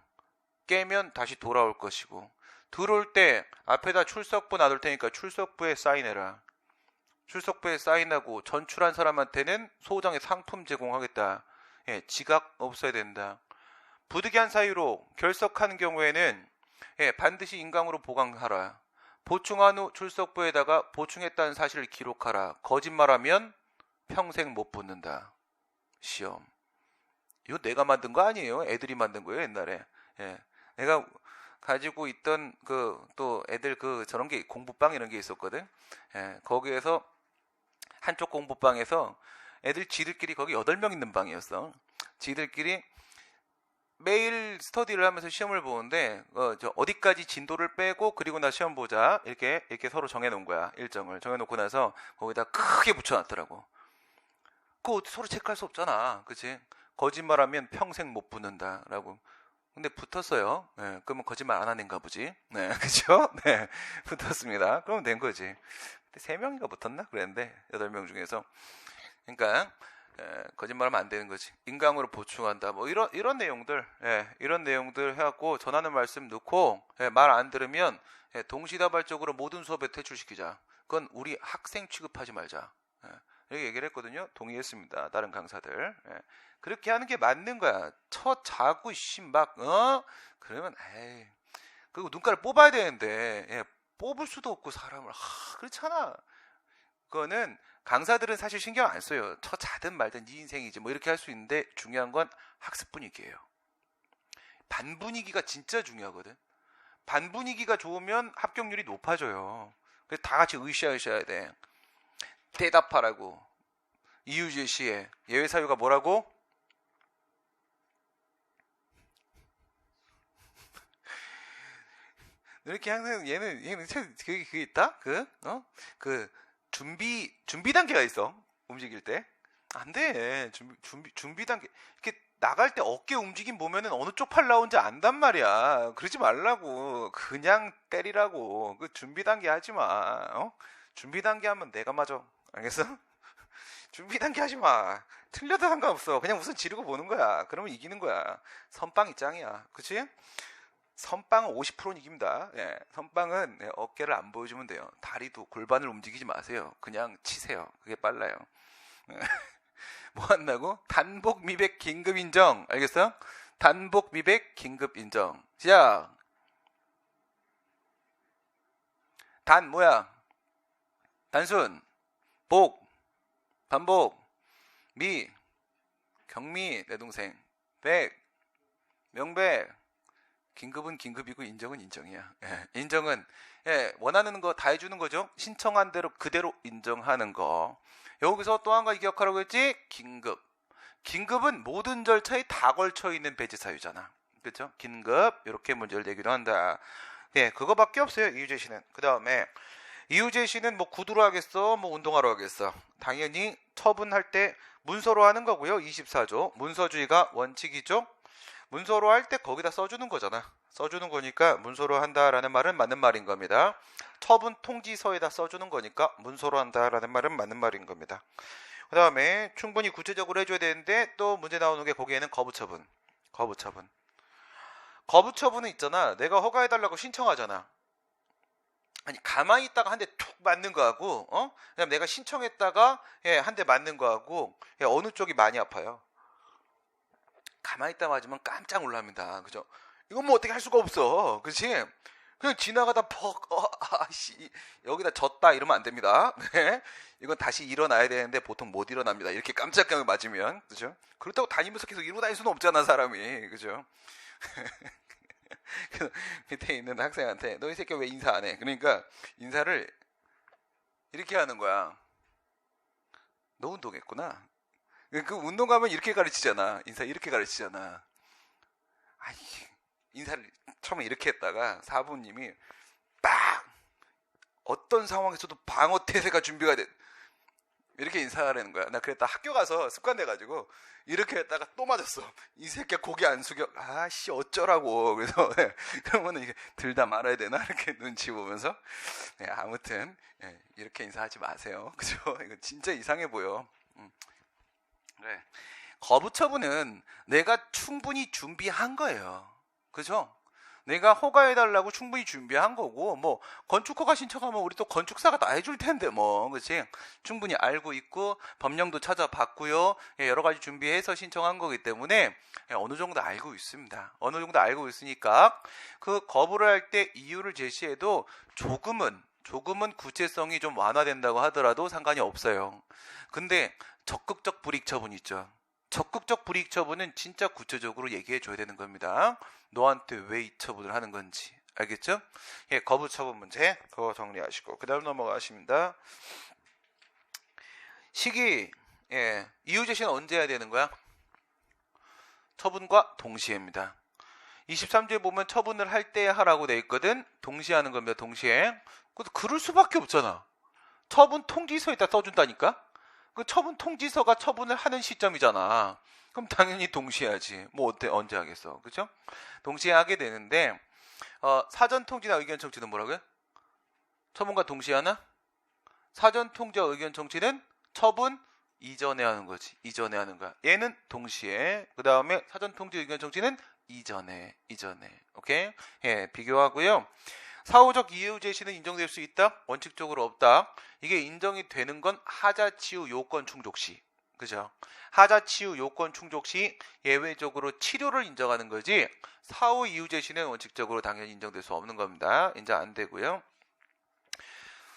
S1: 깨면 다시 돌아올 것이고, 들어올 때 앞에다 출석부 놔둘 테니까 출석부에 사인해라. 출석부에 사인하고 전출한 사람한테는 소정의 상품 제공하겠다. 지각 없어야 된다. 부득이한 사유로 결석하는 경우에는 반드시 인강으로 보강하라. 보충한 후 출석부에다가 보충했다는 사실을 기록하라. 거짓말하면 평생 못 붙는다. 시험. 이거 내가 만든 거 아니에요. 애들이 만든 거예요, 옛날에. 예. 내가 가지고 있던 또 애들 저런 게 공부방 이런 게 있었거든. 예. 거기에서 한쪽 공부방에서 애들 지들끼리 거기 8명 있는 방이었어. 지들끼리 매일 스터디를 하면서 시험을 보는데 어디까지 진도를 빼고 그리고 나 시험 보자 이렇게 서로 정해놓은 거야. 일정을 정해놓고 나서 거기다 크게 붙여놨더라고. 그거 서로 체크할 수 없잖아, 그치? 거짓말하면 평생 못 붙는다라고. 근데 붙었어요. 네, 그러면 거짓말 안 하는가 보지. 네, 그죠? 네, 붙었습니다. 그러면 된 거지. 근데 3명인가 붙었나? 그랬는데 8명 중에서. 그러니까 거짓말하면 안 되는 거지. 인강으로 보충한다. 뭐 이런 내용들, 이런 내용들 해갖고 전하는 말씀 넣고 말 안 들으면 동시다발적으로 모든 수업에 퇴출시키자. 그건 우리 학생 취급하지 말자. 이렇게 얘기를 했거든요. 동의했습니다. 다른 강사들. 그렇게 하는 게 맞는 거야. 자고 막 그러면 에이. 그리고 눈가를 뽑아야 되는데 뽑을 수도 없고 사람을 그렇잖아. 그거는 강사들은 사실 신경 안 써요. 자든 말든 네 인생이지 뭐 이렇게 할 수 있는데 중요한 건 학습 분위기예요. 반 분위기가 진짜 중요하거든. 반 분위기가 좋으면 합격률이 높아져요. 그래서 다 같이 으쌰으쌰해야 돼. 대답하라고. 이유 제시에 예외 사유가 뭐라고? 이렇게 항상 얘는 그게 있다? 준비 단계가 있어. 움직일 때. 안 돼. 준비 단계. 이렇게 나갈 때 어깨 움직임 보면은 어느 쪽 팔 나온지 안단 말이야. 그러지 말라고. 그냥 때리라고. 그 준비 단계 하지 마. 준비 단계 하면 내가 맞아. 알겠어? 준비 단계 하지 마. 틀려도 상관없어. 그냥 우선 지르고 보는 거야. 그러면 이기는 거야. 선빵이 짱이야. 그치? 선빵은 50%는 이깁니다. 선빵은 어깨를 안 보여주면 돼요. 다리도 골반을 움직이지 마세요. 그냥 치세요. 그게 빨라요. 뭐 한다고? 단복 미백 긴급 인정. 알겠어? 단복 미백 긴급 인정. 시작. 단 뭐야? 단순. 복. 반복. 미. 경미 내 동생. 백. 명백. 긴급은 긴급이고 인정은 인정이야. 인정은 원하는 거 다 해주는 거죠. 신청한 대로 그대로 인정하는 거. 여기서 또 한 가지 기억하라고 했지. 긴급은 모든 절차에 다 걸쳐 있는 배제 사유잖아. 그렇죠? 긴급 이렇게 문제를 내기도 한다. 그거밖에 없어요. 이유 제시는. 그 다음에 이유 제시는 뭐 구두로 하겠어, 뭐 운동하러 하겠어. 당연히 처분할 때 문서로 하는 거고요. 24조 문서주의가 원칙이죠. 문서로 할 때 거기다 써주는 거잖아. 써주는 거니까 문서로 한다라는 말은 맞는 말인 겁니다. 처분 통지서에다 써주는 거니까 문서로 한다라는 말은 맞는 말인 겁니다. 그 다음에 충분히 구체적으로 해줘야 되는데 또 문제 나오는 게 거기에는 거부처분. 거부처분은 있잖아. 내가 허가해달라고 신청하잖아. 아니 가만히 있다가 한 대 툭 맞는 거하고 그냥 내가 신청했다가 한 대 맞는 거하고 어느 쪽이 많이 아파요? 가만히 있다 맞으면 깜짝 놀랍니다. 그죠? 이건 뭐 어떻게 할 수가 없어. 그치? 그냥 지나가다 여기다 졌다 이러면 안 됩니다. 네. 이건 다시 일어나야 되는데 보통 못 일어납니다. 이렇게 깜짝깜짝 맞으면. 그죠? 그렇다고 다니면서 계속 이러고 다닐 수는 없잖아, 사람이. 그죠? 밑에 있는 학생한테 너 이 새끼 왜 인사 안 해? 그러니까 인사를 이렇게 하는 거야. 너 운동했구나. 그 운동 가면 이렇게 가르치잖아. 인사 이렇게 가르치잖아. 아이, 인사를 처음에 이렇게 했다가 사부님이 빡! 어떤 상황에서도 방어 태세가 준비가 돼. 이렇게 인사하라는 거야. 나 그랬다 학교 가서 습관돼가지고 이렇게 했다가 또 맞았어. 이 새끼 고개 안 숙여. 아씨 어쩌라고. 그래서 그러면은 이게 들다 말아야 되나 이렇게 눈치 보면서 아무튼 이렇게 인사하지 마세요. 그죠? 이거 진짜 이상해 보여. 그래. 거부처분은 내가 충분히 준비한 거예요. 그죠? 내가 허가해달라고 충분히 준비한 거고, 뭐, 건축허가 신청하면 우리 또 건축사가 다 해줄 텐데, 뭐, 그치? 충분히 알고 있고, 법령도 찾아봤고요. 여러 가지 준비해서 신청한 거기 때문에, 어느 정도 알고 있습니다. 어느 정도 알고 있으니까, 그 거부를 할 때 이유를 제시해도 조금은 구체성이 좀 완화된다고 하더라도 상관이 없어요. 근데, 적극적 불이익 처분 있죠. 적극적 불이익 처분은 진짜 구체적으로 얘기해 줘야 되는 겁니다. 너한테 왜 이 처분을 하는 건지. 알겠죠? 예, 거부 처분 문제 그거 정리하시고 그 다음 넘어가십니다. 시기, 예, 이유 제시는 언제 해야 되는 거야? 처분과 동시에입니다. 23조에 보면 처분을 할 때 하라고 돼 있거든. 동시에 하는 겁니다. 동시에. 그럴 수밖에 없잖아. 처분 통지서에다 써준다니까. 그 처분 통지서가 처분을 하는 시점이잖아. 그럼 당연히 동시에 하지. 뭐 어때 언제 하겠어, 그죠? 동시에 하게 되는데 사전 통지나 의견 청취는 뭐라고요? 처분과 동시에 하나? 사전 통지와 의견 청취는 처분 이전에 하는 거지. 이전에 하는 거야. 얘는 동시에. 그 다음에 사전 통지 의견 청취는 이전에. 오케이? 예, 비교하고요. 사후적 이유 제시는 인정될 수 있다? 원칙적으로 없다. 이게 인정이 되는 건 하자 치유 요건 충족 시. 그죠? 하자 치유 요건 충족 시 예외적으로 치료를 인정하는 거지. 사후 이유 제시는 원칙적으로 당연히 인정될 수 없는 겁니다. 인정 안 되고요.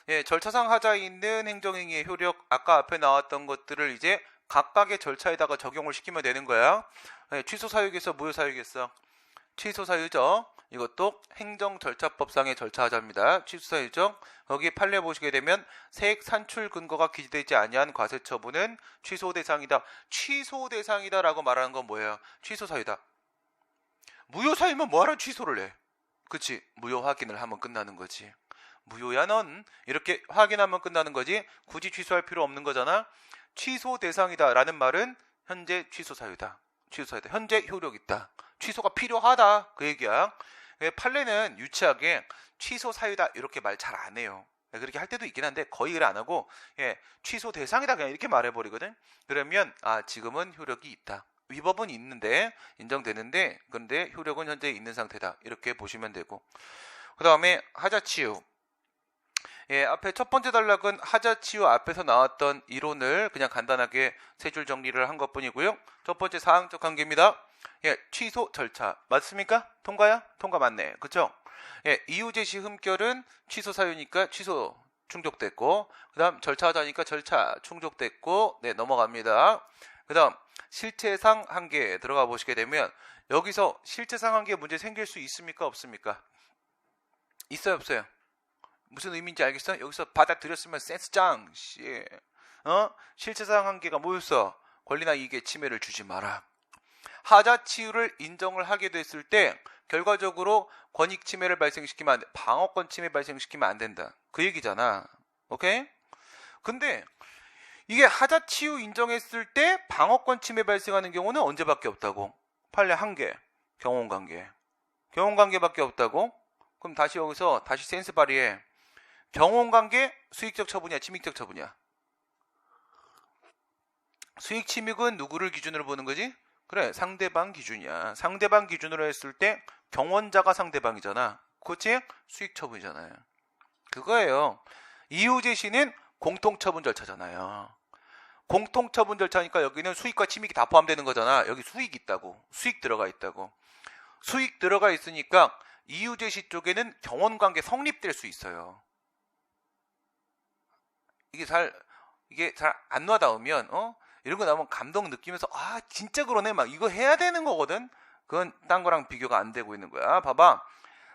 S1: 예, 절차상 하자에 있는 행정행위의 효력, 아까 앞에 나왔던 것들을 이제 각각의 절차에다가 적용을 시키면 되는 거야. 예, 취소 사유겠어, 무효 사유겠어? 취소 사유죠. 이것도 행정절차법상의 절차하자입니다. 취소 사유죠. 거기 판례 보시게 되면 세액 산출 근거가 기재되지 아니한 과세 처분은 취소 대상이다. 취소 대상이다라고 말하는 건 뭐예요? 취소 사유다. 무효 사유면 뭐하러 취소를 해? 그치? 무효 확인을 하면 끝나는 거지. 무효야 넌 이렇게 확인하면 끝나는 거지 굳이 취소할 필요 없는 거잖아. 취소 대상이다 라는 말은 현재 취소 사유다. 현재 효력 있다. 취소가 필요하다 그 얘기야. 판례는 유치하게 취소 사유다 이렇게 말 잘 안 해요. 그렇게 할 때도 있긴 한데 거의 안 하고 예, 취소 대상이다 그냥 이렇게 말해버리거든. 그러면 지금은 효력이 있다. 위법은 있는데 인정되는데 그런데 효력은 현재 있는 상태다 이렇게 보시면 되고, 그 다음에 하자치유. 예, 앞에 첫 번째 단락은 하자치유 앞에서 나왔던 이론을 그냥 간단하게 세 줄 정리를 한 것뿐이고요. 첫 번째 사항적 관계입니다. 예, 취소 절차 맞습니까? 통과야? 통과 맞네. 그쵸? 예, 이유 제시 흠결은 취소 사유니까 취소 충족됐고, 그 다음 절차하자니까 절차 충족됐고, 네, 넘어갑니다. 그 다음 실체상 한계 들어가 보시게 되면 여기서 실체상 한계 문제 생길 수 있습니까? 없습니까? 있어요? 없어요? 무슨 의미인지 알겠어? 여기서 받아들였으면 센스짱 씨. 실체상 한계가 뭐였어? 권리나 이익의 침해를 주지 마라. 하자치유를 인정을 하게 됐을 때 결과적으로 권익 침해를 발생시키면 안 돼. 방어권 침해 발생시키면 안 된다. 그 얘기잖아. 오케이? 근데 이게 하자치유 인정했을 때 방어권 침해 발생하는 경우는 언제밖에 없다고? 판례 한계, 경혼관계. 경혼관계밖에 없다고? 그럼 다시 여기서 다시 센스 발휘해. 경혼관계 수익적 처분이야, 침익적 처분이야? 수익 침익은 누구를 기준으로 보는 거지? 그래, 상대방 기준이야. 상대방 기준으로 했을 때 경원자가 상대방이잖아. 그치? 수익 처분이잖아요. 그거예요. 이유 제시는 공통처분 절차잖아요. 공통처분 절차니까 여기는 수익과 침익이 다 포함되는 거잖아. 여기 수익 있다고. 수익 들어가 있다고. 수익 들어가 있으니까 이유 제시 쪽에는 경원관계 성립될 수 있어요. 이게 잘 안 와닿으면 이런 거 나오면 감동 느끼면서 진짜 그러네 막 이거 해야 되는 거거든. 그건 딴 거랑 비교가 안 되고 있는 거야. 봐봐.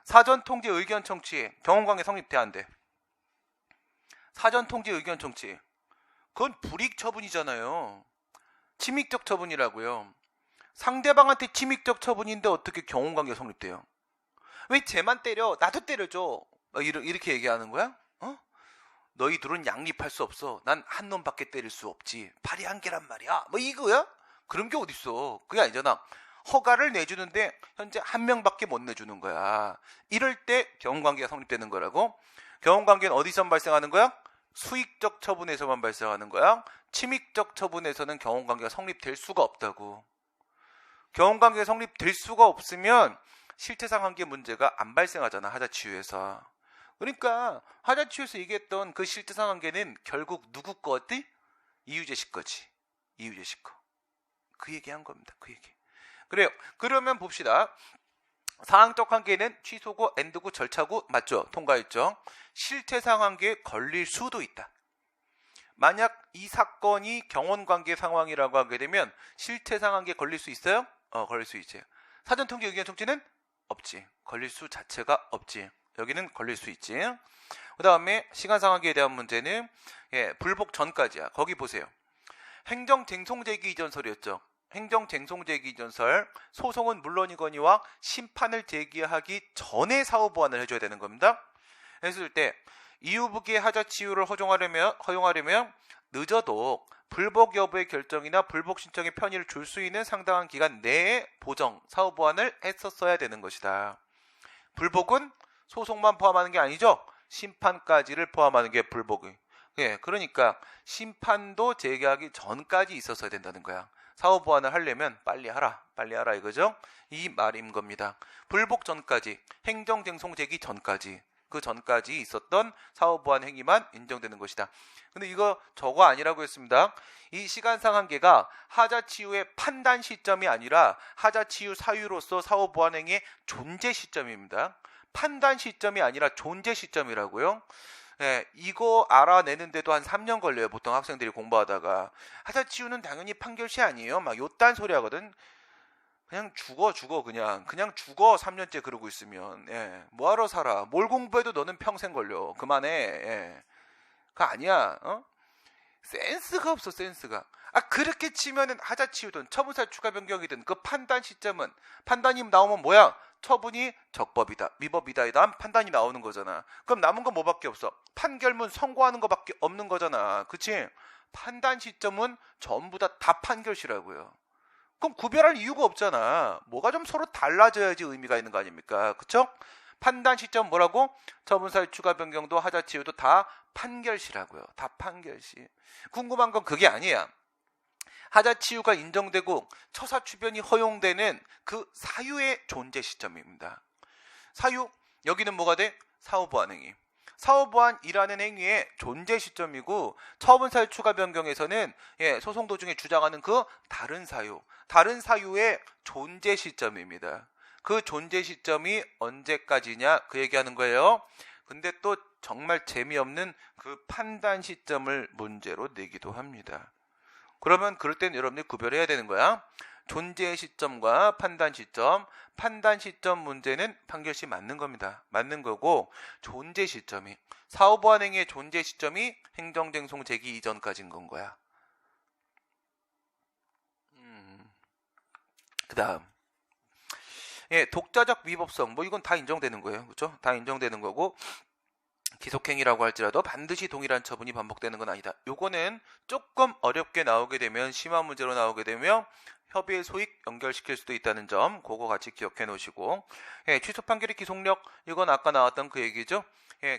S1: 사전 통지 의견 청취 경원관계 성립돼 안 돼? 사전 통지 의견 청취 그건 불이익 처분이잖아요. 침익적 처분이라고요. 상대방한테 침익적 처분인데 어떻게 경원관계 성립돼요? 왜 쟤만 때려? 나도 때려줘. 이렇게 얘기하는 거야? 너희 둘은 양립할 수 없어. 난 한 놈밖에 때릴 수 없지. 팔이 한 개란 말이야. 뭐 이거야? 그런 게 어딨어. 그게 아니잖아. 허가를 내주는데 현재 한 명밖에 못 내주는 거야. 이럴 때 경원관계가 성립되는 거라고. 경원관계는 어디서 발생하는 거야? 수익적 처분에서만 발생하는 거야. 침익적 처분에서는 경원관계가 성립될 수가 없다고. 경원관계가 성립될 수가 없으면 실체상 한계 문제가 안 발생하잖아. 하자치유에서. 그러니까 하자치유에서 얘기했던 그 실체상 한계는 결국 누구 거지? 이유제시 거지. 이유제시 거. 그 얘기한 겁니다. 그 얘기. 그래요. 그러면 봅시다. 사항적 한계는 취소고 엔드고 절차고 맞죠? 통과했죠? 실체상 한계에 걸릴 수도 있다. 만약 이 사건이 경원관계 상황이라고 하게 되면 실체상한계 걸릴 수 있어요? 걸릴 수 있지. 사전통지 의견 청취는 없지. 걸릴 수 자체가 없지. 여기는 걸릴 수 있지. 그 다음에 시간상한계에 대한 문제는 불복 전까지야. 거기 보세요. 행정쟁송제기 이전설이었죠. 행정쟁송제기 이전설, 소송은 물론이거니와 심판을 제기하기 전에 사후보완을 해줘야 되는 겁니다. 했을 때 이후부기의 하자치유를 허용하려면 늦어도 불복 여부의 결정이나 불복 신청의 편의를 줄 수 있는 상당한 기간 내에 보정, 사후보완을 했었어야 되는 것이다. 불복은 소송만 포함하는 게 아니죠. 심판까지를 포함하는 게 불복이. 그러니까 심판도 제기하기 전까지 있었어야 된다는 거야. 사후보완을 하려면 빨리 하라 이거죠. 이 말인 겁니다. 불복 전까지, 행정쟁송 제기 전까지, 그 전까지 있었던 사후보완 행위만 인정되는 것이다. 근데 이거 저거 아니라고 했습니다. 이 시간상 한계가 하자치유의 판단 시점이 아니라 하자치유 사유로서 사후보완 행위의 존재 시점입니다. 판단 시점이 아니라 존재 시점이라고요. 이거 알아내는데도 한 3년 걸려요. 보통 학생들이 공부하다가. 하자치유는 당연히 판결시 아니에요. 막 요딴 소리 하거든. 그냥 죽어 그냥 죽어. 3년째 그러고 있으면. 뭐하러 살아. 뭘 공부해도 너는 평생 걸려. 그만해. 그거 아니야. 센스가 없어. 센스가. 그렇게 치면은 하자치유든 처분사 추가 변경이든 그 판단 시점은, 판단이 나오면 뭐야? 처분이 적법이다, 위법이다 이런 판단이 나오는 거잖아. 그럼 남은 건 뭐밖에 없어? 판결문 선고하는 거밖에 없는 거잖아. 그치? 판단 시점은 전부 다 판결시라고요. 그럼 구별할 이유가 없잖아. 뭐가 좀 서로 달라져야지 의미가 있는 거 아닙니까? 그쵸? 판단 시점 뭐라고? 처분사의 추가 변경도 하자치유도 다 판결시라고요. 다 판결시. 궁금한 건 그게 아니야. 하자치유가 인정되고 처사추변이 허용되는 그 사유의 존재 시점입니다. 사유, 여기는 뭐가 돼? 사후보완 행위. 사후보완이라는 행위의 존재 시점이고, 처분사유 추가 변경에서는 소송 도중에 주장하는 그 다른 사유의 존재 시점입니다. 그 존재 시점이 언제까지냐 그 얘기하는 거예요. 근데 또 정말 재미없는 그 판단 시점을 문제로 내기도 합니다. 그러면 그럴 땐 여러분들이 구별해야 되는 거야. 존재 시점과 판단 시점. 판단 시점 문제는 판결시 맞는 겁니다. 맞는 거고, 존재 시점이, 사후보완 행위의 존재 시점이 행정쟁송 제기 이전까지인 건 거야. 그 다음, 독자적 위법성, 이건 다 인정되는 거예요. 그렇죠? 다 인정되는 거고, 기속행위라고 할지라도 반드시 동일한 처분이 반복되는 건 아니다. 요거는 조금 어렵게 나오게 되면, 심한 문제로 나오게 되면 협의의 소익 연결시킬 수도 있다는 점, 그거 같이 기억해 놓으시고, 취소 판결의 기속력, 이건 아까 나왔던 그 얘기죠.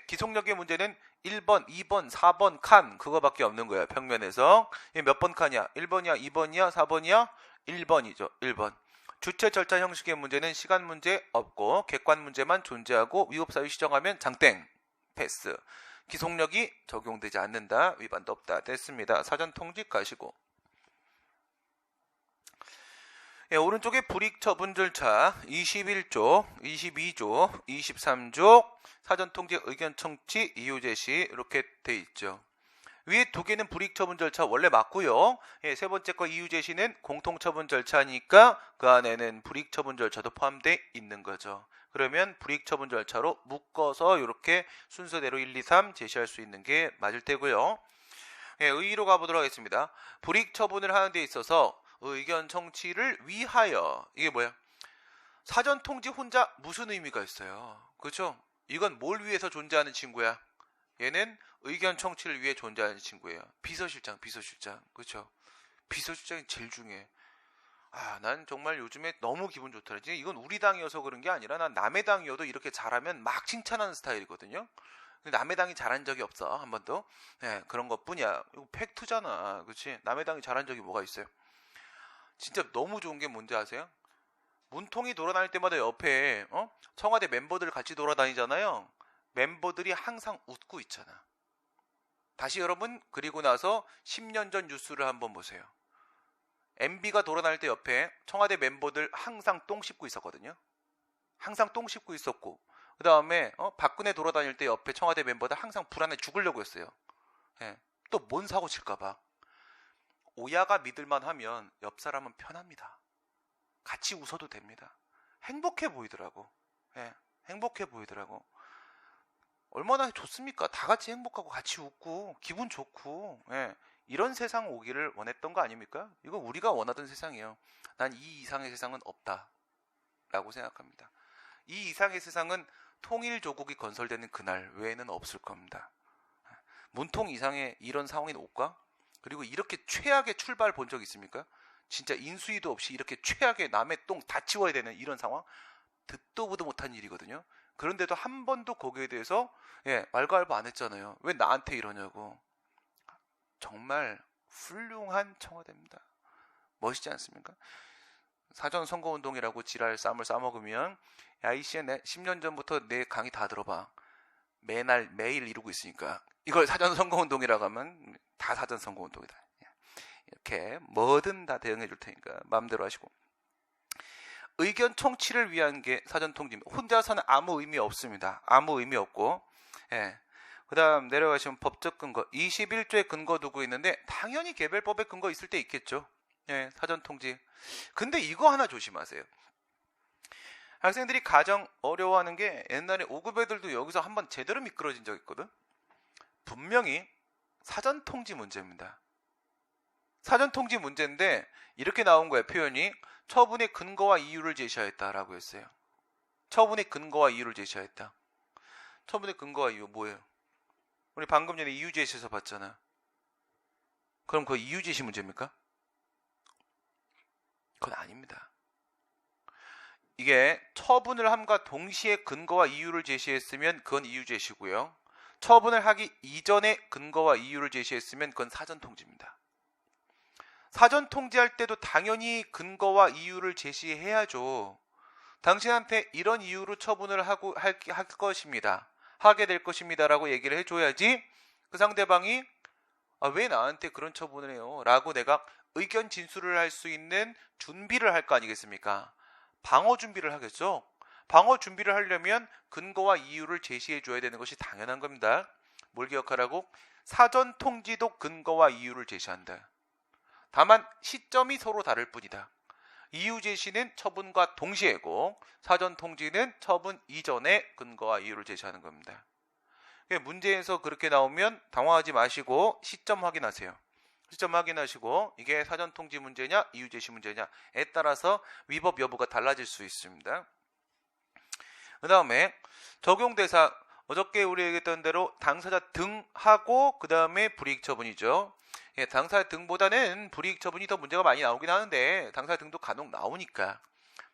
S1: 기속력의 문제는 1번, 2번, 4번 칸, 그거밖에 없는 거야. 평면에서. 몇 번 칸이야? 1번이야? 2번이야? 4번이야? 1번이죠. 1번. 주체 절차 형식의 문제는 시간 문제 없고 객관 문제만 존재하고 위법사유 시정하면 장땡. 패스. 기속력이 적용되지 않는다. 위반도 없다. 됐습니다. 사전 통지 가시고. 오른쪽에 불이익 처분 절차 21조, 22조, 23조 사전 통지 의견 청취 이유 제시 이렇게 돼 있죠. 위에 두 개는 불이익 처분 절차 원래 맞고요. 세 번째 거 이유 제시는 공통 처분 절차니까 그 안에는 불이익 처분 절차도 포함되어 있는 거죠. 그러면 불이익 처분 절차로 묶어서 이렇게 순서대로 1, 2, 3 제시할 수 있는 게 맞을 테고요. 의의로 가보도록 하겠습니다. 불이익 처분을 하는 데 있어서 의견 청취를 위하여, 이게 뭐야? 사전 통지 혼자 무슨 의미가 있어요? 그렇죠? 이건 뭘 위해서 존재하는 친구야? 얘는 의견 청취를 위해 존재하는 친구예요. 비서실장. 그렇죠? 비서실장이 제일 중요해. 난 정말 요즘에 너무 기분 좋더라. 이건 우리 당이어서 그런 게 아니라 난 남의 당이어도 이렇게 잘하면 막 칭찬하는 스타일이거든요. 근데 남의 당이 잘한 적이 없어. 한 번도. 그런 것뿐이야. 이거 팩트잖아. 그렇지? 남의 당이 잘한 적이 뭐가 있어요? 진짜 너무 좋은 게 뭔지 아세요? 문통이 돌아다닐 때마다 옆에 청와대 멤버들 같이 돌아다니잖아요. 멤버들이 항상 웃고 있잖아. 다시 여러분, 그리고 나서 10년 전 뉴스를 한번 보세요. MB가 돌아다닐 때 옆에 청와대 멤버들 항상 똥 씹고 있었거든요. 항상 똥 씹고 있었고, 그 다음에 박근혜 돌아다닐 때 옆에 청와대 멤버들 항상 불안해 죽으려고 했어요. 또 뭔 사고 칠까봐. 오야가 믿을만 하면 옆 사람은 편합니다. 같이 웃어도 됩니다. 행복해 보이더라고. 예, 행복해 보이더라고. 얼마나 좋습니까? 다 같이 행복하고 같이 웃고 기분 좋고, 예, 이런 세상 오기를 원했던 거 아닙니까? 이거 우리가 원하던 세상이에요. 난 이 이상의 세상은 없다 라고 생각합니다. 이 이상의 세상은 통일조국이 건설되는 그날 외에는 없을 겁니다. 문통 이상의 이런 상황이 올까? 그리고 이렇게 최악의 출발 본 적 있습니까? 진짜 인수위도 없이 이렇게 최악의 남의 똥 다 치워야 되는 이런 상황? 듣도 보도 못한 일이거든요. 그런데도 한 번도 거기에 대해서 말갈부 안 했잖아요. 왜 나한테 이러냐고. 정말 훌륭한 청와대입니다. 멋있지 않습니까? 사전 선거운동이라고 지랄 쌈을 싸먹으면, 야 이씨야, 10년 전부터 내 강의 다 들어봐. 매일 이루고 있으니까 이걸 사전 선거운동이라고 하면 다 사전 선거운동이다. 이렇게 뭐든 다 대응해 줄 테니까 마음대로 하시고. 의견 청취를 위한 게 사전 통지입니다. 혼자서는 아무 의미 없습니다. 아무 의미 없고. 그 다음 내려가시면 법적 근거 21조의 근거 두고 있는데, 당연히 개별법의 근거 있을 때 있겠죠. 사전 통지. 근데 이거 하나 조심하세요. 학생들이 가장 어려워하는 게, 옛날에 5급 애들도 여기서 한번 제대로 미끄러진 적 있거든. 분명히 사전 통지 문제입니다. 사전 통지 문제인데 이렇게 나온 거예요. 표현이 처분의 근거와 이유를 제시하였다라고 했어요. 처분의 근거와 이유를 제시하였다. 처분의 근거와 이유 뭐예요? 우리 방금 전에 이유 제시해서 봤잖아. 그럼 그 이유 제시 문제입니까? 그건 아닙니다. 이게 처분을 함과 동시에 근거와 이유를 제시했으면 그건 이유 제시고요. 처분을 하기 이전에 근거와 이유를 제시했으면 그건 사전 통지입니다. 사전 통지할 때도 당연히 근거와 이유를 제시해야죠. 당신한테 이런 이유로 처분을 할 것입니다. 하게 될 것입니다. 라고 얘기를 해줘야지 그 상대방이 왜 나한테 그런 처분을 해요? 라고 내가 의견 진술을 할 수 있는 준비를 할 거 아니겠습니까? 방어 준비를 하겠죠. 방어 준비를 하려면 근거와 이유를 제시해 줘야 되는 것이 당연한 겁니다. 뭘 기억하라고? 사전 통지도 근거와 이유를 제시한다. 다만 시점이 서로 다를 뿐이다. 이유 제시는 처분과 동시에고, 사전 통지는 처분 이전에 근거와 이유를 제시하는 겁니다. 문제에서 그렇게 나오면 당황하지 마시고 시점 확인하세요. 시점 확인하시고 이게 사전 통지 문제냐 이유 제시 문제냐에 따라서 위법 여부가 달라질 수 있습니다. 그 다음에 적용대상, 어저께 우리 얘기했던 대로 당사자 등하고 그 다음에 불이익 처분이죠. 당사자 등보다는 불이익 처분이 더 문제가 많이 나오긴 하는데, 당사자 등도 간혹 나오니까.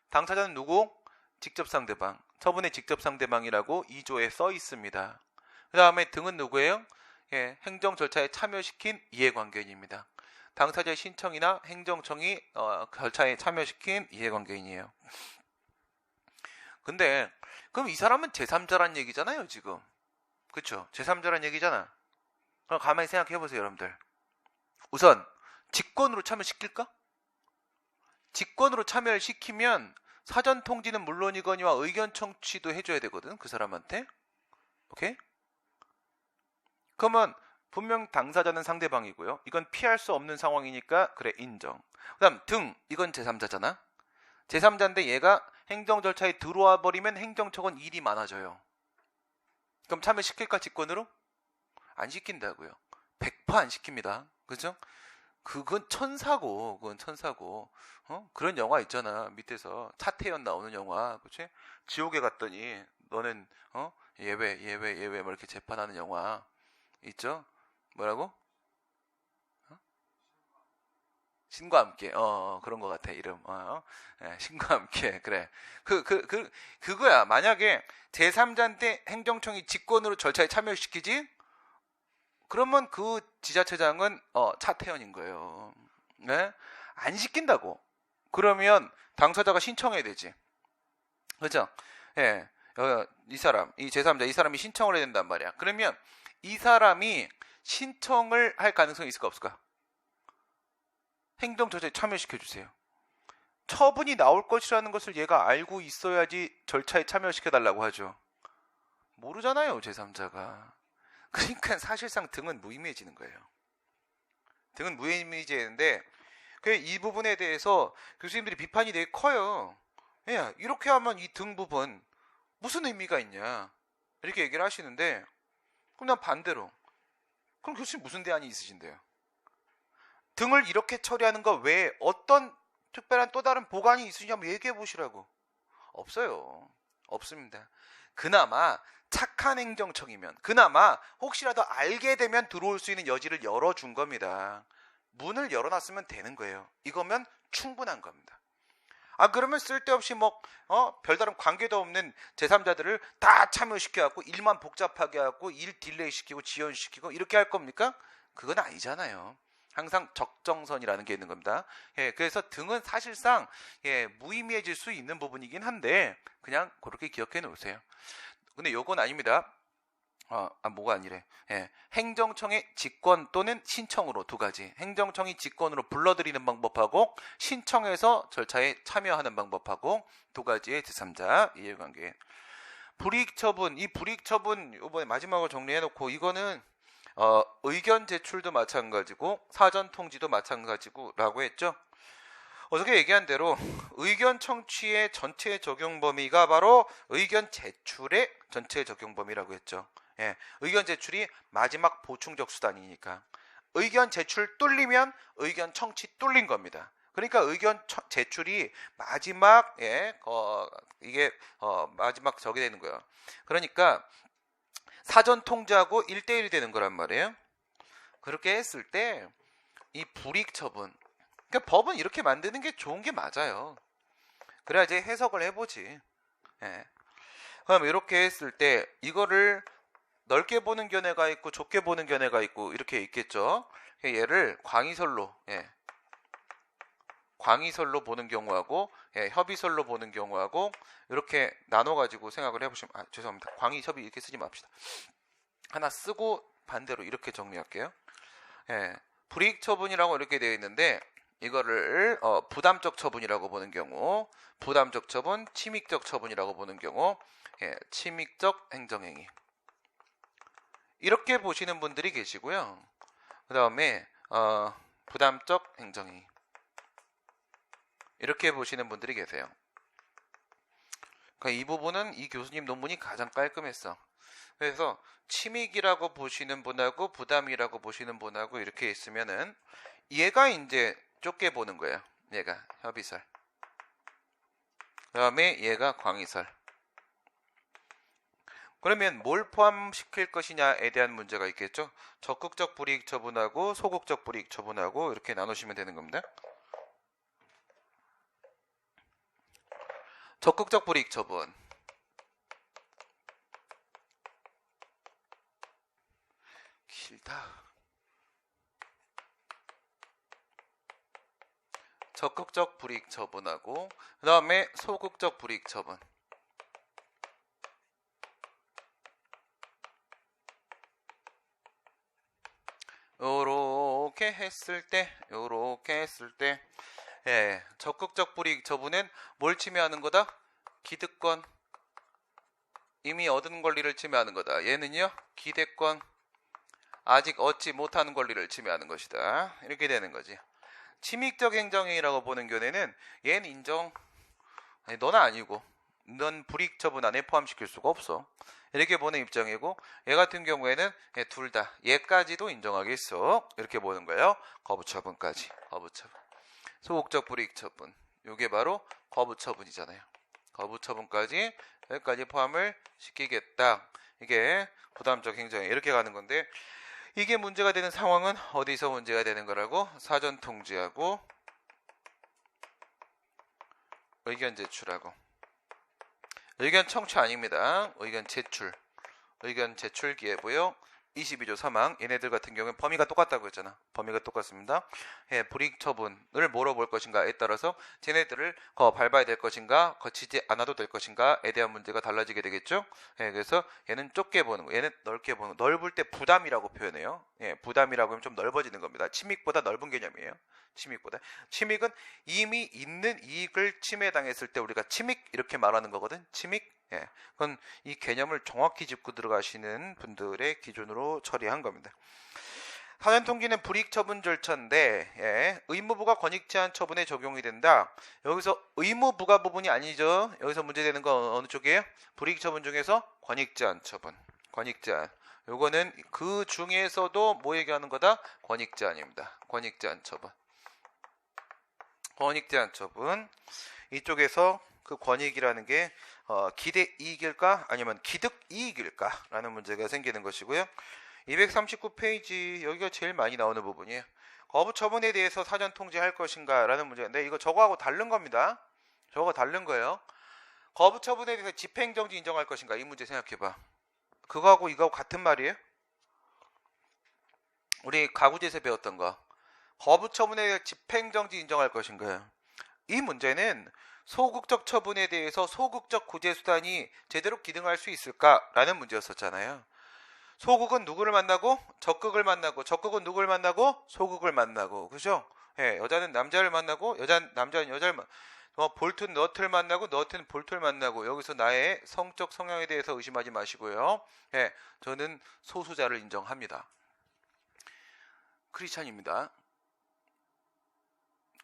S1: 당사자는 누구? 직접 상대방. 처분의 직접 상대방이라고 2조에 써 있습니다. 그 다음에 등은 누구예요? 행정 절차에 참여시킨 이해관계인입니다. 당사자의 신청이나 행정청이 절차에 참여시킨 이해관계인이에요. 근데 그럼 이 사람은 제3자란 얘기잖아요, 지금. 그쵸? 제3자란 얘기잖아. 그럼 가만히 생각해보세요, 여러분들. 우선 직권으로 참여시킬까? 직권으로 참여를 시키면 사전 통지는 물론이거니와 의견 청취도 해줘야 되거든, 그 사람한테. 오케이? 그러면 분명 당사자는 상대방이고요. 이건 피할 수 없는 상황이니까 그래, 인정. 그 다음 등, 이건 제3자잖아. 제3자인데 얘가 행정 절차에 들어와 버리면 행정청은 일이 많아져요. 그럼 참여시킬까, 직권으로? 안 시킨다고요. 100% 안 시킵니다. 그죠? 그건 천사고, 그런 영화 있잖아. 밑에서 차태현 나오는 영화, 그치? 지옥에 갔더니 너는 예외 뭐 이렇게 재판하는 영화 있죠? 뭐라고? 신과 함께, 그런 것 같아, 이름. 신과 함께, 그래. 그거야. 만약에 제3자한테 행정청이 직권으로 절차에 참여시키지? 그러면 그 지자체장은 차태현인 거예요. 네? 안 시킨다고. 그러면 당사자가 신청해야 되지. 그죠? 예. 이 사람, 이 제3자, 이 사람이 신청을 해야 된단 말이야. 그러면 이 사람이 신청을 할 가능성이 있을까 없을까? 행정 절차에 참여시켜 주세요. 처분이 나올 것이라는 것을 얘가 알고 있어야지 절차에 참여시켜 달라고 하죠. 모르잖아요, 제3자가. 그러니까 사실상 등은 무의미해지는 거예요. 등은 무의미제인데 이 부분에 대해서 교수님들이 비판이 되게 커요. 예, 이렇게 하면 이 등 부분 무슨 의미가 있냐 이렇게 얘기를 하시는데, 그럼 난 반대로, 그럼 교수님 무슨 대안이 있으신데요? 등을 이렇게 처리하는 거 외에 어떤 특별한 또 다른 보관이 있으냐 한번 얘기해 보시라고. 없어요. 없습니다. 그나마 착한 행정청이면, 그나마 혹시라도 알게 되면 들어올 수 있는 여지를 열어준 겁니다. 문을 열어놨으면 되는 거예요. 이거면 충분한 겁니다. 그러면 쓸데없이 별다른 관계도 없는 제3자들을 다 참여시켜갖고 일만 복잡하게 하고 일 딜레이 시키고 지연시키고 이렇게 할 겁니까? 그건 아니잖아요. 항상 적정선이라는 게 있는 겁니다. 예, 그래서 등은 사실상 무의미해질 수 있는 부분이긴 한데 그냥 그렇게 기억해 놓으세요. 근데 요건 아닙니다. 뭐가 아니래. 예, 행정청의 직권 또는 신청으로 두 가지. 행정청이 직권으로 불러들이는 방법하고 신청해서 절차에 참여하는 방법하고 두 가지의 제3자 이해관계. 불이익처분, 이 불이익처분 이번에 마지막으로 정리해놓고, 이거는 의견 제출도 마찬가지고 사전 통지도 마찬가지고 라고 했죠. 어저께 얘기한 대로 의견 청취의 전체 적용 범위가 바로 의견 제출의 전체 적용 범위라고 했죠. 예, 의견 제출이 마지막 보충적 수단이니까 의견 제출 뚫리면 의견 청취 뚫린 겁니다. 그러니까 의견 제출이 마지막 마지막 저게 되는 거예요. 그러니까 사전 통지하고 1대1이 되는 거란 말이에요. 그렇게 했을 때 이 불이익 처분, 그러니까 법은 이렇게 만드는 게 좋은 게 맞아요. 그래야 이제 해석을 해보지. 예. 그럼 이렇게 했을 때 이거를 넓게 보는 견해가 있고 좁게 보는 견해가 있고 이렇게 있겠죠. 얘를 광의설로 보는 경우하고 협의설로 보는 경우하고 이렇게 나눠가지고 생각을 해보시면, 죄송합니다. 광의, 협의 이렇게 쓰지 맙시다. 하나 쓰고 반대로 이렇게 정리할게요. 불이익 처분이라고 이렇게 되어 있는데 이거를 부담적 처분이라고 보는 경우, 부담적 처분, 침익적 처분이라고 보는 경우, 침익적 행정행위 이렇게 보시는 분들이 계시고요. 그 다음에 부담적 행정행위 이렇게 보시는 분들이 계세요. 그러니까 이 부분은 이 교수님 논문이 가장 깔끔했어. 그래서 침익이라고 보시는 분하고 부담이라고 보시는 분하고 이렇게 있으면은 얘가 이제 좁게 보는 거예요. 얘가 협의설. 그 다음에 얘가 광의설. 그러면 뭘 포함시킬 것이냐에 대한 문제가 있겠죠. 적극적 불이익 처분하고 소극적 불이익 처분하고 이렇게 나누시면 되는 겁니다. 적극적 불이익 처분. 길다. 적극적 불이익 처분하고 그 다음에 소극적 불이익 처분. 요렇게 했을 때 적극적 불이익 처분은 뭘 침해하는 거다? 기득권, 이미 얻은 권리를 침해하는 거다. 얘는요, 기대권, 아직 얻지 못하는 권리를 침해하는 것이다. 이렇게 되는 거지. 침익적 행정행위라고 보는 견해는 얘는 인정, 너는 아니고 넌 불이익 처분 안에 포함시킬 수가 없어. 이렇게 보는 입장이고, 얘 같은 경우에는 둘 다, 얘까지도 인정하겠어. 이렇게 보는 거예요. 거부처분까지. 거부처분. 소극적 불이익 처분. 이게 바로 거부처분이잖아요. 거부처분까지 여기까지 포함을 시키겠다. 이게 부담적 행정에 이렇게 가는 건데, 이게 문제가 되는 상황은 어디서 문제가 되는 거라고? 사전 통지하고 의견 제출하고. 의견 청취 아닙니다. 의견 제출. 의견 제출 기회고요. 22조 3항. 얘네들 같은 경우는 범위가 똑같다고 했잖아. 범위가 똑같습니다. 불이익 처분을 뭐로 볼 것인가에 따라서 쟤네들을 밟아야 될 것인가, 거치지 않아도 될 것인가에 대한 문제가 달라지게 되겠죠. 그래서 얘는 좁게 보는 거, 얘는 넓게 보는 거. 넓을 때 부담이라고 표현해요. 부담이라고 하면 좀 넓어지는 겁니다. 침익보다 넓은 개념이에요. 침익은 이미 있는 이익을 침해당했을 때 우리가 침익 이렇게 말하는 거거든. 침익. 그건 이 개념을 정확히 짚고 들어가시는 분들의 기준으로 처리한 겁니다. 사전통지는 불이익처분 절차인데 예, 의무부가 권익제한 처분에 적용이 된다. 여기서 의무부가 부분이 아니죠. 여기서 문제되는 건 어느 쪽이에요? 불이익처분 중에서 권익제한 처분. 권익제한. 요거는 그 중에서도 뭐 얘기하는 거다? 권익제한입니다. 권익제한 처분. 권익제한 처분. 이쪽에서 그 권익이라는 게 기대이익일까 아니면 기득이익일까 라는 문제가 생기는 것이고요. 239페이지 여기가 제일 많이 나오는 부분이에요. 거부 처분에 대해서 사전 통지할 것인가 라는 문제인데 이거 저거하고 다른 겁니다. 저거가 다른 거예요. 거부 처분에 대해서 집행정지 인정할 것인가 이 문제 생각해봐. 그거하고 이거하고 같은 말이에요. 우리 가구제에서 배웠던 거. 거부 처분에 대해서 집행정지 인정할 것인가요. 이 문제는 소극적 처분에 대해서 소극적 구제수단이 제대로 기능할 수 있을까라는 문제였었잖아요. 소극은 누구를 만나고 적극을 만나고 적극은 누구를 만나고 소극을 만나고 그죠? 예, 여자는 남자를 만나고 남자는 여자를 만나고 볼트는 너트를 만나고 너트는 볼트를 만나고 여기서 나의 성적 성향에 대해서 의심하지 마시고요. 예, 저는 소수자를 인정합니다. 크리스찬입니다.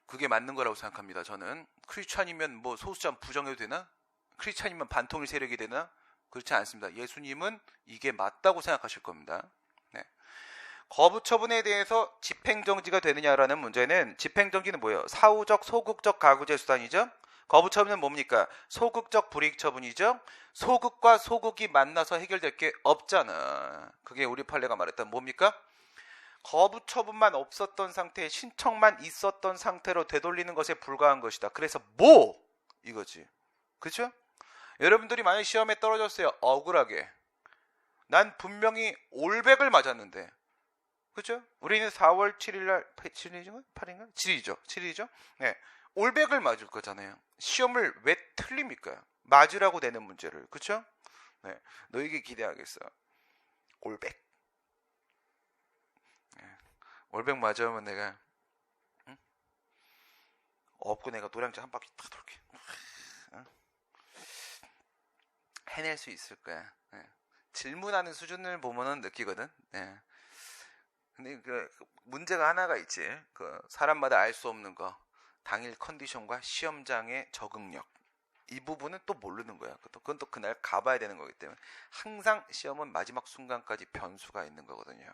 S1: 그게 맞는 거라고 생각합니다. 저는 크리스찬이면 뭐 소수자 부정해도 되나? 크리스찬이면 반통일 세력이 되나? 그렇지 않습니다. 예수님은 이게 맞다고 생각하실 겁니다. 네. 거부 처분에 대해서 집행정지가 되느냐라는 문제는 집행정지는 뭐예요? 사후적 소극적 가구제 수단이죠. 거부 처분은 뭡니까? 소극적 불이익 처분이죠. 소극과 소극이 만나서 해결될 게 없잖아. 그게 우리 판례가 말했던 뭡니까? 거부 처분만 없었던 상태에 신청만 있었던 상태로 되돌리는 것에 불과한 것이다. 그래서 뭐? 이거지. 그렇죠? 여러분들이 만약 시험에 떨어졌어요. 억울하게. 난 분명히 올백을 맞았는데. 그렇죠? 우리는 4월 7일날 7일인가? 8일인가? 7일이죠. 7일이죠? 네. 올백을 맞을 거잖아요. 시험을 왜 틀립니까? 맞으라고 되는 문제를. 그렇죠? 네. 너에게 기대하겠어. 올백. 올백 맞으면 내가 응? 업고 내가 노량진 한 바퀴 다 돌게. 응? 해낼 수 있을 거야. 네. 질문하는 수준을 보면은 느끼거든. 네. 근데 그 문제가 하나가 있지. 그 사람마다 알 수 없는 거. 당일 컨디션과 시험장의 적응력. 이 부분은 또 모르는 거야. 그건 또 그날 가봐야 되는 거기 때문에 항상 시험은 마지막 순간까지 변수가 있는 거거든요.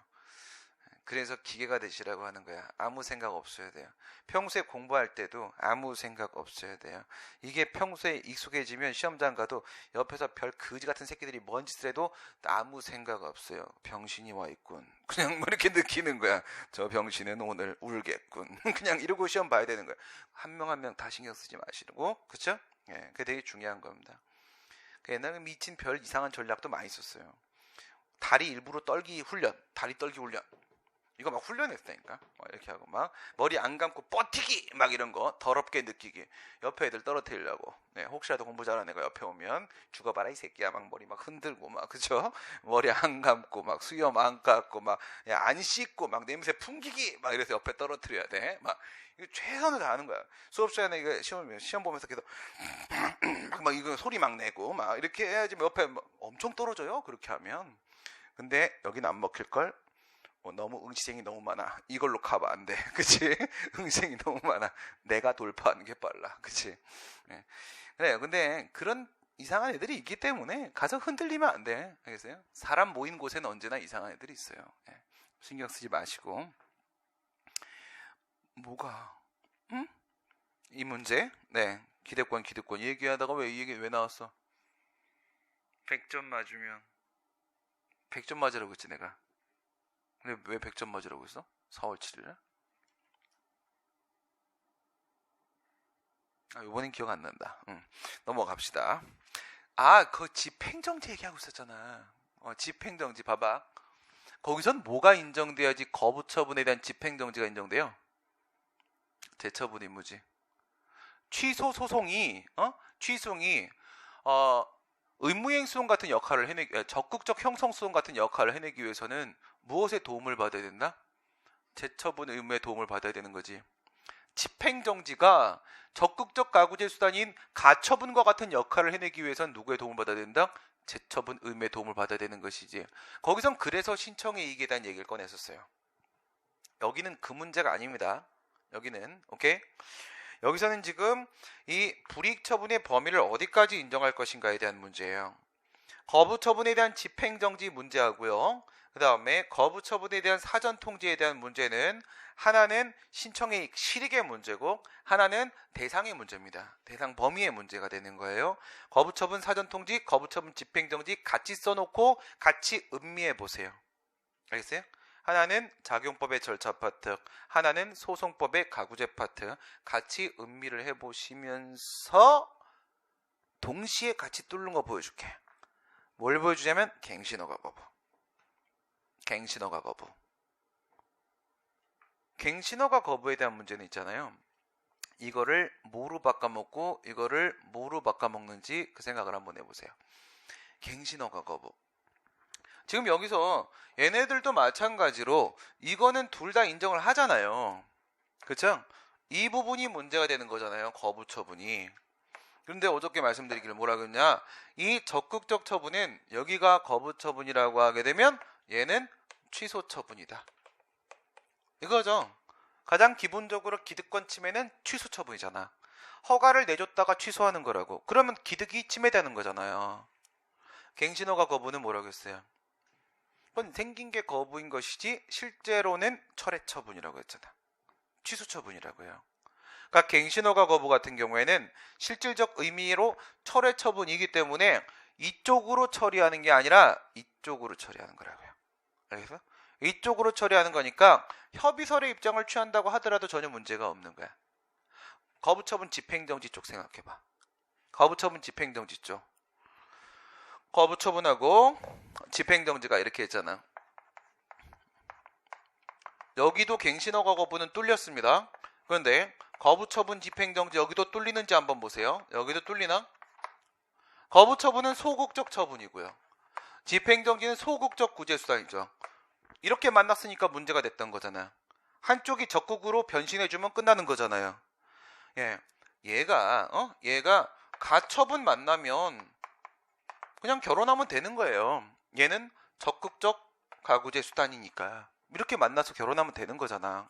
S1: 그래서 기계가 되시라고 하는 거야. 아무 생각 없어야 돼요. 평소에 공부할 때도 아무 생각 없어야 돼요. 이게 평소에 익숙해지면 시험장 가도 옆에서 별 거지 같은 새끼들이 뭔 짓을 해도 아무 생각 없어요. 병신이 와 있군. 그냥 뭐 이렇게 느끼는 거야. 저 병신은 오늘 울겠군. 그냥 이러고 시험 봐야 되는 거야. 한 명 한 명 다 신경 쓰지 마시고. 그쵸? 예, 그게 되게 중요한 겁니다. 옛날에 미친 별 이상한 전략도 많이 썼어요. 다리 일부러 떨기 훈련. 다리 떨기 훈련. 이거 막 훈련했다니까. 이렇게 하고 막 머리 안 감고 버티기 막 이런 거 더럽게 느끼게 옆에 애들 떨어뜨리려고. 네, 혹시라도 공부 잘하는 애가 옆에 오면 죽어봐라 이 새끼야 막 머리 막 흔들고 막 그죠? 머리 안 감고 막 수염 안 깎고 막 안 씻고 막 냄새 풍기기 막 이래서 옆에 떨어뜨려야 돼. 막 이거 최선을 다하는 거야. 수업 시간에 이거 시험 보면서 계속 막 이거 소리 막 내고 막 이렇게 해야지 옆에 엄청 떨어져요. 그렇게 하면. 근데 여기는 안 먹힐 걸. 너무 응시생이 너무 많아. 이걸로 가면 안 돼. 그치? 응시생이 너무 많아. 내가 돌파하는 게 빨라. 그치? 네. 그래 근데 그런 이상한 애들이 있기 때문에 가서 흔들리면 안 돼. 알겠어요? 사람 모인 곳에는 언제나 이상한 애들이 있어요. 네. 신경 쓰지 마시고. 뭐가? 응? 이 문제? 네. 기대권 얘기하다가 왜 이 얘기 왜 나왔어? 100점 맞으면 100점 맞으라고 했지 내가. 근데 왜 100점 맞으라고 했어? 4월 7일에? 이번엔 기억 안 난다. 넘어갑시다. 그 집행정지 얘기하고 있었잖아. 집행정지 봐봐. 거기선 뭐가 인정돼야지 거부처분에 대한 집행정지가 인정돼요? 재처분 의무지. 취소 소송이 의무행수송 같은 역할을 적극적 형성소송 같은 역할을 해내기 위해서는 무엇에 도움을 받아야 된다? 재처분 의무에 도움을 받아야 되는 거지. 집행정지가 적극적 가구제 수단인 가처분과 같은 역할을 해내기 위해서는 누구의 도움을 받아야 된다? 재처분 의무에 도움을 받아야 되는 것이지. 거기선 그래서 신청의 이익에 대한 얘기를 꺼냈었어요. 여기는 그 문제가 아닙니다. 여기는 오케이? 여기서는 지금 이 불이익 처분의 범위를 어디까지 인정할 것인가에 대한 문제예요. 거부 처분에 대한 집행정지 문제하고요. 그 다음에 거부 처분에 대한 사전 통지에 대한 문제는 하나는 신청의 실익의 문제고 하나는 대상의 문제입니다. 대상 범위의 문제가 되는 거예요. 거부 처분 사전 통지, 거부 처분 집행정지 같이 써놓고 같이 음미해 보세요. 알겠어요? 하나는 작용법의 절차 파트, 하나는 소송법의 가구제 파트 같이 음미를 해보시면서 동시에 같이 뚫는 거 보여줄게. 뭘 보여주냐면 갱신허가 거부. 갱신허가 거부. 갱신허가 거부에 대한 문제는 있잖아요. 이거를 뭐로 바꿔먹고 이거를 뭐로 바꿔먹는지 그 생각을 한번 해보세요. 갱신허가 거부. 지금 여기서 얘네들도 마찬가지로 이거는 둘 다 인정을 하잖아요. 그쵸? 이 부분이 문제가 되는 거잖아요. 거부 처분이. 그런데 어저께 말씀드리기를 뭐라 그랬냐? 이 적극적 처분은 여기가 거부 처분이라고 하게 되면 얘는 취소 처분이다. 이거죠. 가장 기본적으로 기득권 침해는 취소 처분이잖아. 허가를 내줬다가 취소하는 거라고. 그러면 기득이 침해되는 거잖아요. 갱신허가 거부는 뭐라고 했어요? 그건 생긴 게 거부인 것이지 실제로는 철회 처분이라고 했잖아. 취소 처분이라고요. 그러니까 갱신허가 거부 같은 경우에는 실질적 의미로 철회 처분이기 때문에 이쪽으로 처리하는 게 아니라 이쪽으로 처리하는 거라고요. 알겠어? 이쪽으로 처리하는 거니까 협의설의 입장을 취한다고 하더라도 전혀 문제가 없는 거야. 거부처분 집행정지 쪽 생각해봐. 거부처분 집행정지 쪽. 거부처분하고 집행정지가 이렇게 했잖아. 여기도 갱신허가 거부는 뚫렸습니다. 그런데 거부처분 집행정지 여기도 뚫리는지 한번 보세요. 여기도 뚫리나? 거부처분은 소극적 처분이고요. 집행정지는 소극적 구제수단이죠. 이렇게 만났으니까 문제가 됐던 거잖아. 한쪽이 적극으로 변신해주면 끝나는 거잖아요. 예, 얘가 가처분 만나면 그냥 결혼하면 되는 거예요. 얘는 적극적 가구제 수단이니까 이렇게 만나서 결혼하면 되는 거잖아.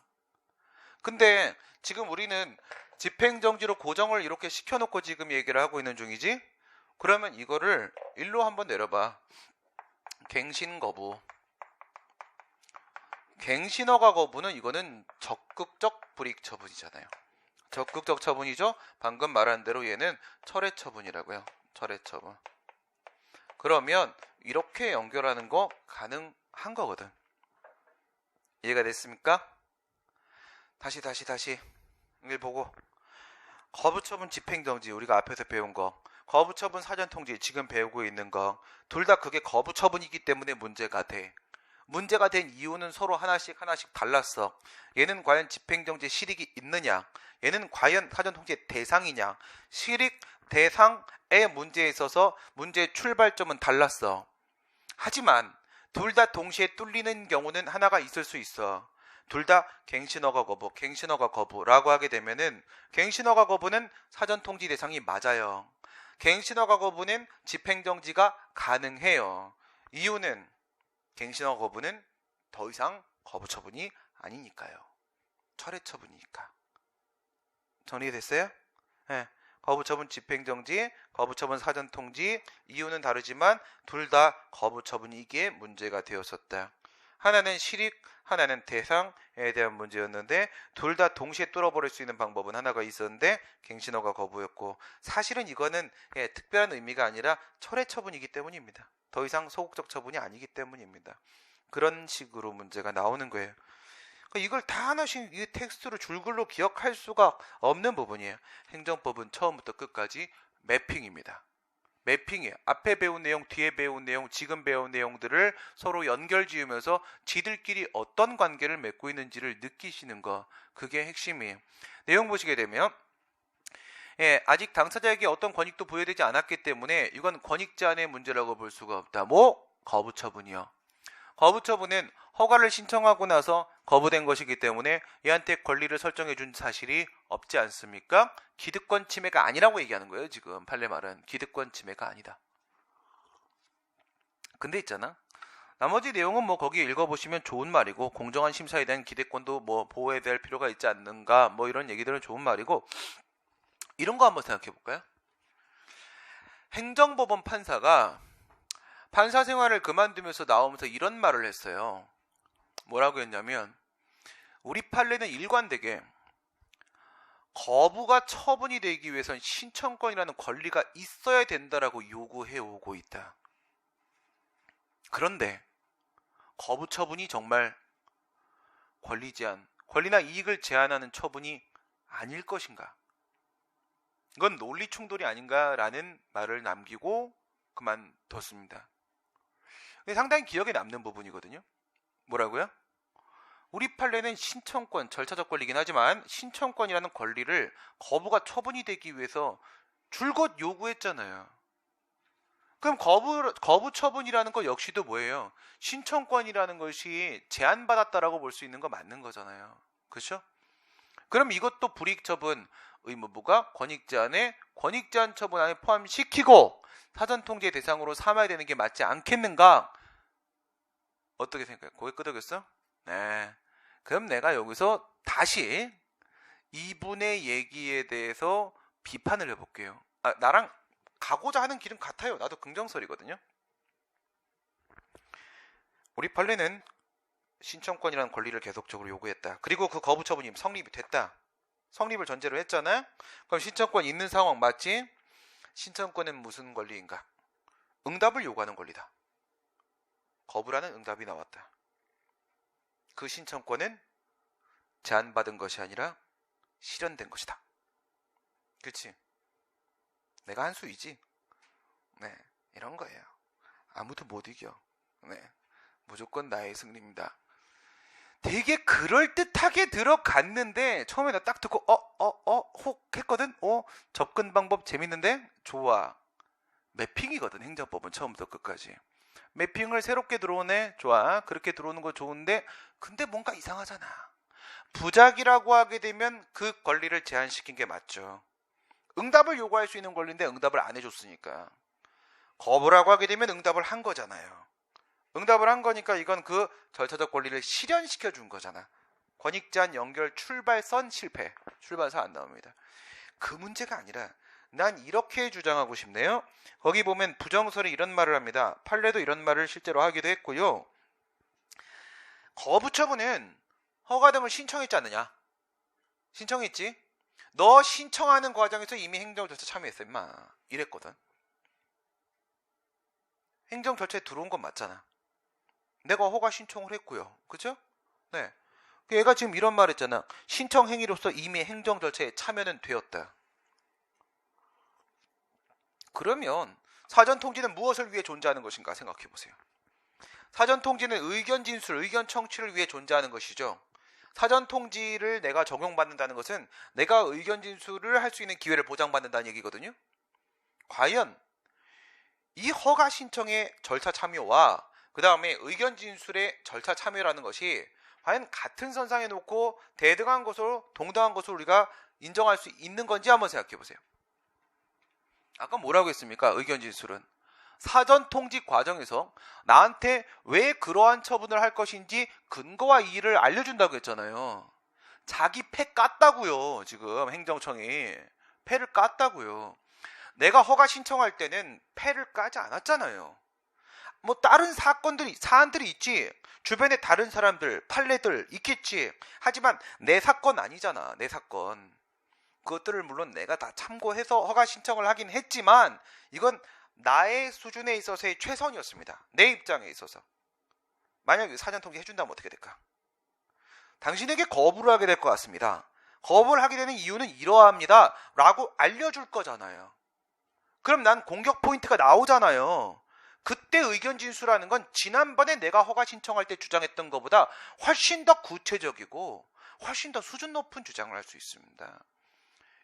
S1: 근데 지금 우리는 집행정지로 고정을 이렇게 시켜놓고 지금 얘기를 하고 있는 중이지? 그러면 이거를 일로 한번 내려봐. 갱신거부. 갱신허가 거부는 이거는 적극적 불이익 처분이잖아요. 적극적 처분이죠. 방금 말한 대로 얘는 철회 처분이라고요. 철회 처분. 그러면 이렇게 연결하는 거 가능한 거거든. 이해가 됐습니까? 다시 이걸 보고 거부처분 집행정지 우리가 앞에서 배운 거, 거부처분 사전통지 지금 배우고 있는 거 둘 다 그게 거부처분이기 때문에 문제가 돼. 문제가 된 이유는 서로 하나씩 달랐어. 얘는 과연 집행정지 실익이 있느냐, 얘는 과연 사전통지의 대상이냐. 실익 대상의 문제에 있어서 문제의 출발점은 달랐어. 하지만 둘 다 동시에 뚫리는 경우는 하나가 있을 수 있어. 둘 다 갱신허가 거부라고 하게 되면은 갱신허가 거부는 사전통지 대상이 맞아요. 갱신허가 거부는 집행정지가 가능해요. 이유는 갱신허가 거부는 더 이상 거부처분이 아니니까요. 철회처분이니까. 정리됐어요? 네. 거부처분 집행정지, 거부처분 사전통지 이유는 다르지만 둘 다 거부처분이기에 문제가 되었었다. 하나는 실익, 하나는 대상에 대한 문제였는데 둘 다 동시에 뚫어버릴 수 있는 방법은 하나가 있었는데 갱신허가 거부였고, 사실은 이거는 특별한 의미가 아니라 철회 처분이기 때문입니다. 더 이상 소극적 처분이 아니기 때문입니다. 그런 식으로 문제가 나오는 거예요. 이걸 다 하나씩 이 텍스트로 줄글로 기억할 수가 없는 부분이에요. 행정법은 처음부터 끝까지 매핑입니다. 매핑이에요. 앞에 배운 내용, 뒤에 배운 내용, 지금 배운 내용들을 서로 연결 지으면서 지들끼리 어떤 관계를 맺고 있는지를 느끼시는 거, 그게 핵심이에요. 내용 보시게 되면 아직 당사자에게 어떤 권익도 부여되지 않았기 때문에 이건 권익 제한의 문제라고 볼 수가 없다. 거부처분이요. 거부처분은 허가를 신청하고 나서 거부된 것이기 때문에 얘한테 권리를 설정해 준 사실이 없지 않습니까? 기득권 침해가 아니라고 얘기하는 거예요. 지금 판례 말은 기득권 침해가 아니다. 근데 있잖아, 나머지 내용은 뭐 거기 읽어보시면 좋은 말이고, 공정한 심사에 대한 기대권도 뭐 보호해야 될 필요가 있지 않는가, 뭐 이런 얘기들은 좋은 말이고, 이런 거 한번 생각해 볼까요? 행정법원 판사가 판사 생활을 그만두면서 나오면서 이런 말을 했어요. 뭐라고 했냐면, 우리 판례는 일관되게 거부가 처분이 되기 위해선 신청권이라는 권리가 있어야 된다라고 요구해 오고 있다. 그런데 거부 처분이 정말 권리 제한, 권리나 이익을 제한하는 처분이 아닐 것인가? 이건 논리 충돌이 아닌가라는 말을 남기고 그만뒀습니다. 상당히 기억에 남는 부분이거든요. 뭐라고요? 우리 판례는 신청권, 절차적 권리긴 하지만 신청권이라는 권리를 거부가 처분이 되기 위해서 줄곧 요구했잖아요. 그럼 거부 처분이라는 것 역시도 뭐예요? 신청권이라는 것이 제한받았다라고 볼 수 있는 거 맞는 거잖아요. 그렇죠? 그럼 이것도 불이익 처분 의무부가 권익제한 처분 안에 포함시키고 사전 통제 대상으로 삼아야 되는 게 맞지 않겠는가? 어떻게 생각해요? 고개 끄덕였어? 네. 그럼 내가 여기서 다시 이분의 얘기에 대해서 비판을 해볼게요. 나랑 가고자 하는 길은 같아요. 나도 긍정설이거든요. 우리 판례는 신청권이라는 권리를 계속적으로 요구했다. 그리고 그 거부 처분이 성립이 됐다. 성립을 전제로 했잖아요. 그럼 신청권 있는 상황 맞지? 신청권은 무슨 권리인가? 응답을 요구하는 권리다. 거부라는 응답이 나왔다. 그 신청권은 제한받은 것이 아니라 실현된 것이다. 그렇지? 내가 한 수이지? 네, 이런 거예요. 아무도 못 이겨. 네, 무조건 나의 승리입니다. 되게 그럴듯하게 들어갔는데 처음에 나 딱 듣고 혹 했거든? 접근 방법 재밌는데? 좋아. 매핑이거든, 행정법은 처음부터 끝까지. 매핑을 새롭게 들어오네? 좋아. 그렇게 들어오는 거 좋은데 근데 뭔가 이상하잖아. 부작이라고 하게 되면 그 권리를 제한시킨 게 맞죠. 응답을 요구할 수 있는 권리인데 응답을 안 해줬으니까. 거부라고 하게 되면 응답을 한 거잖아요. 응답을 한 거니까 이건 그 절차적 권리를 실현시켜 준 거잖아. 권익제한 연결 출발선 실패. 출발선 안 나옵니다. 그 문제가 아니라 난 이렇게 주장하고 싶네요. 거기 보면 부정설이 이런 말을 합니다. 판례도 이런 말을 실제로 하기도 했고요. 거부 처분은 허가 등을 신청했지 않느냐? 신청했지? 너 신청하는 과정에서 이미 행정 절차 참여했어 임마. 이랬거든. 행정 절차에 들어온 건 맞잖아. 내가 허가 신청을 했고요. 그죠? 네. 얘가 지금 이런 말 했잖아. 신청 행위로서 이미 행정 절차에 참여는 되었다. 그러면 사전 통지는 무엇을 위해 존재하는 것인가 생각해 보세요. 사전 통지는 의견 진술, 의견 청취를 위해 존재하는 것이죠. 사전 통지를 내가 적용받는다는 것은 내가 의견 진술을 할 수 있는 기회를 보장받는다는 얘기거든요. 과연 이 허가 신청의 절차 참여와 그 다음에 의견 진술의 절차 참여라는 것이 과연 같은 선상에 놓고 대등한 것으로 동등한 것으로 우리가 인정할 수 있는 건지 한번 생각해 보세요. 아까 뭐라고 했습니까? 의견 진술은 사전 통지 과정에서 나한테 왜 그러한 처분을 할 것인지 근거와 이의를 알려준다고 했잖아요. 자기 패 깠다고요. 지금 행정청이 패를 깠다고요. 내가 허가 신청할 때는 패를 까지 않았잖아요. 뭐 다른 사안들이 있지. 주변에 다른 사람들, 판례들 있겠지. 하지만 내 사건 아니잖아. 내 사건. 그것들을 물론 내가 다 참고해서 허가 신청을 하긴 했지만 이건 나의 수준에 있어서의 최선이었습니다. 내 입장에 있어서. 만약에 사전 통지 해준다면 어떻게 될까? 당신에게 거부를 하게 될 것 같습니다. 거부를 하게 되는 이유는 이러합니다. 라고 알려줄 거잖아요. 그럼 난 공격 포인트가 나오잖아요. 그때 의견 진술하는 건 지난번에 내가 허가 신청할 때 주장했던 것보다 훨씬 더 구체적이고 훨씬 더 수준 높은 주장을 할 수 있습니다.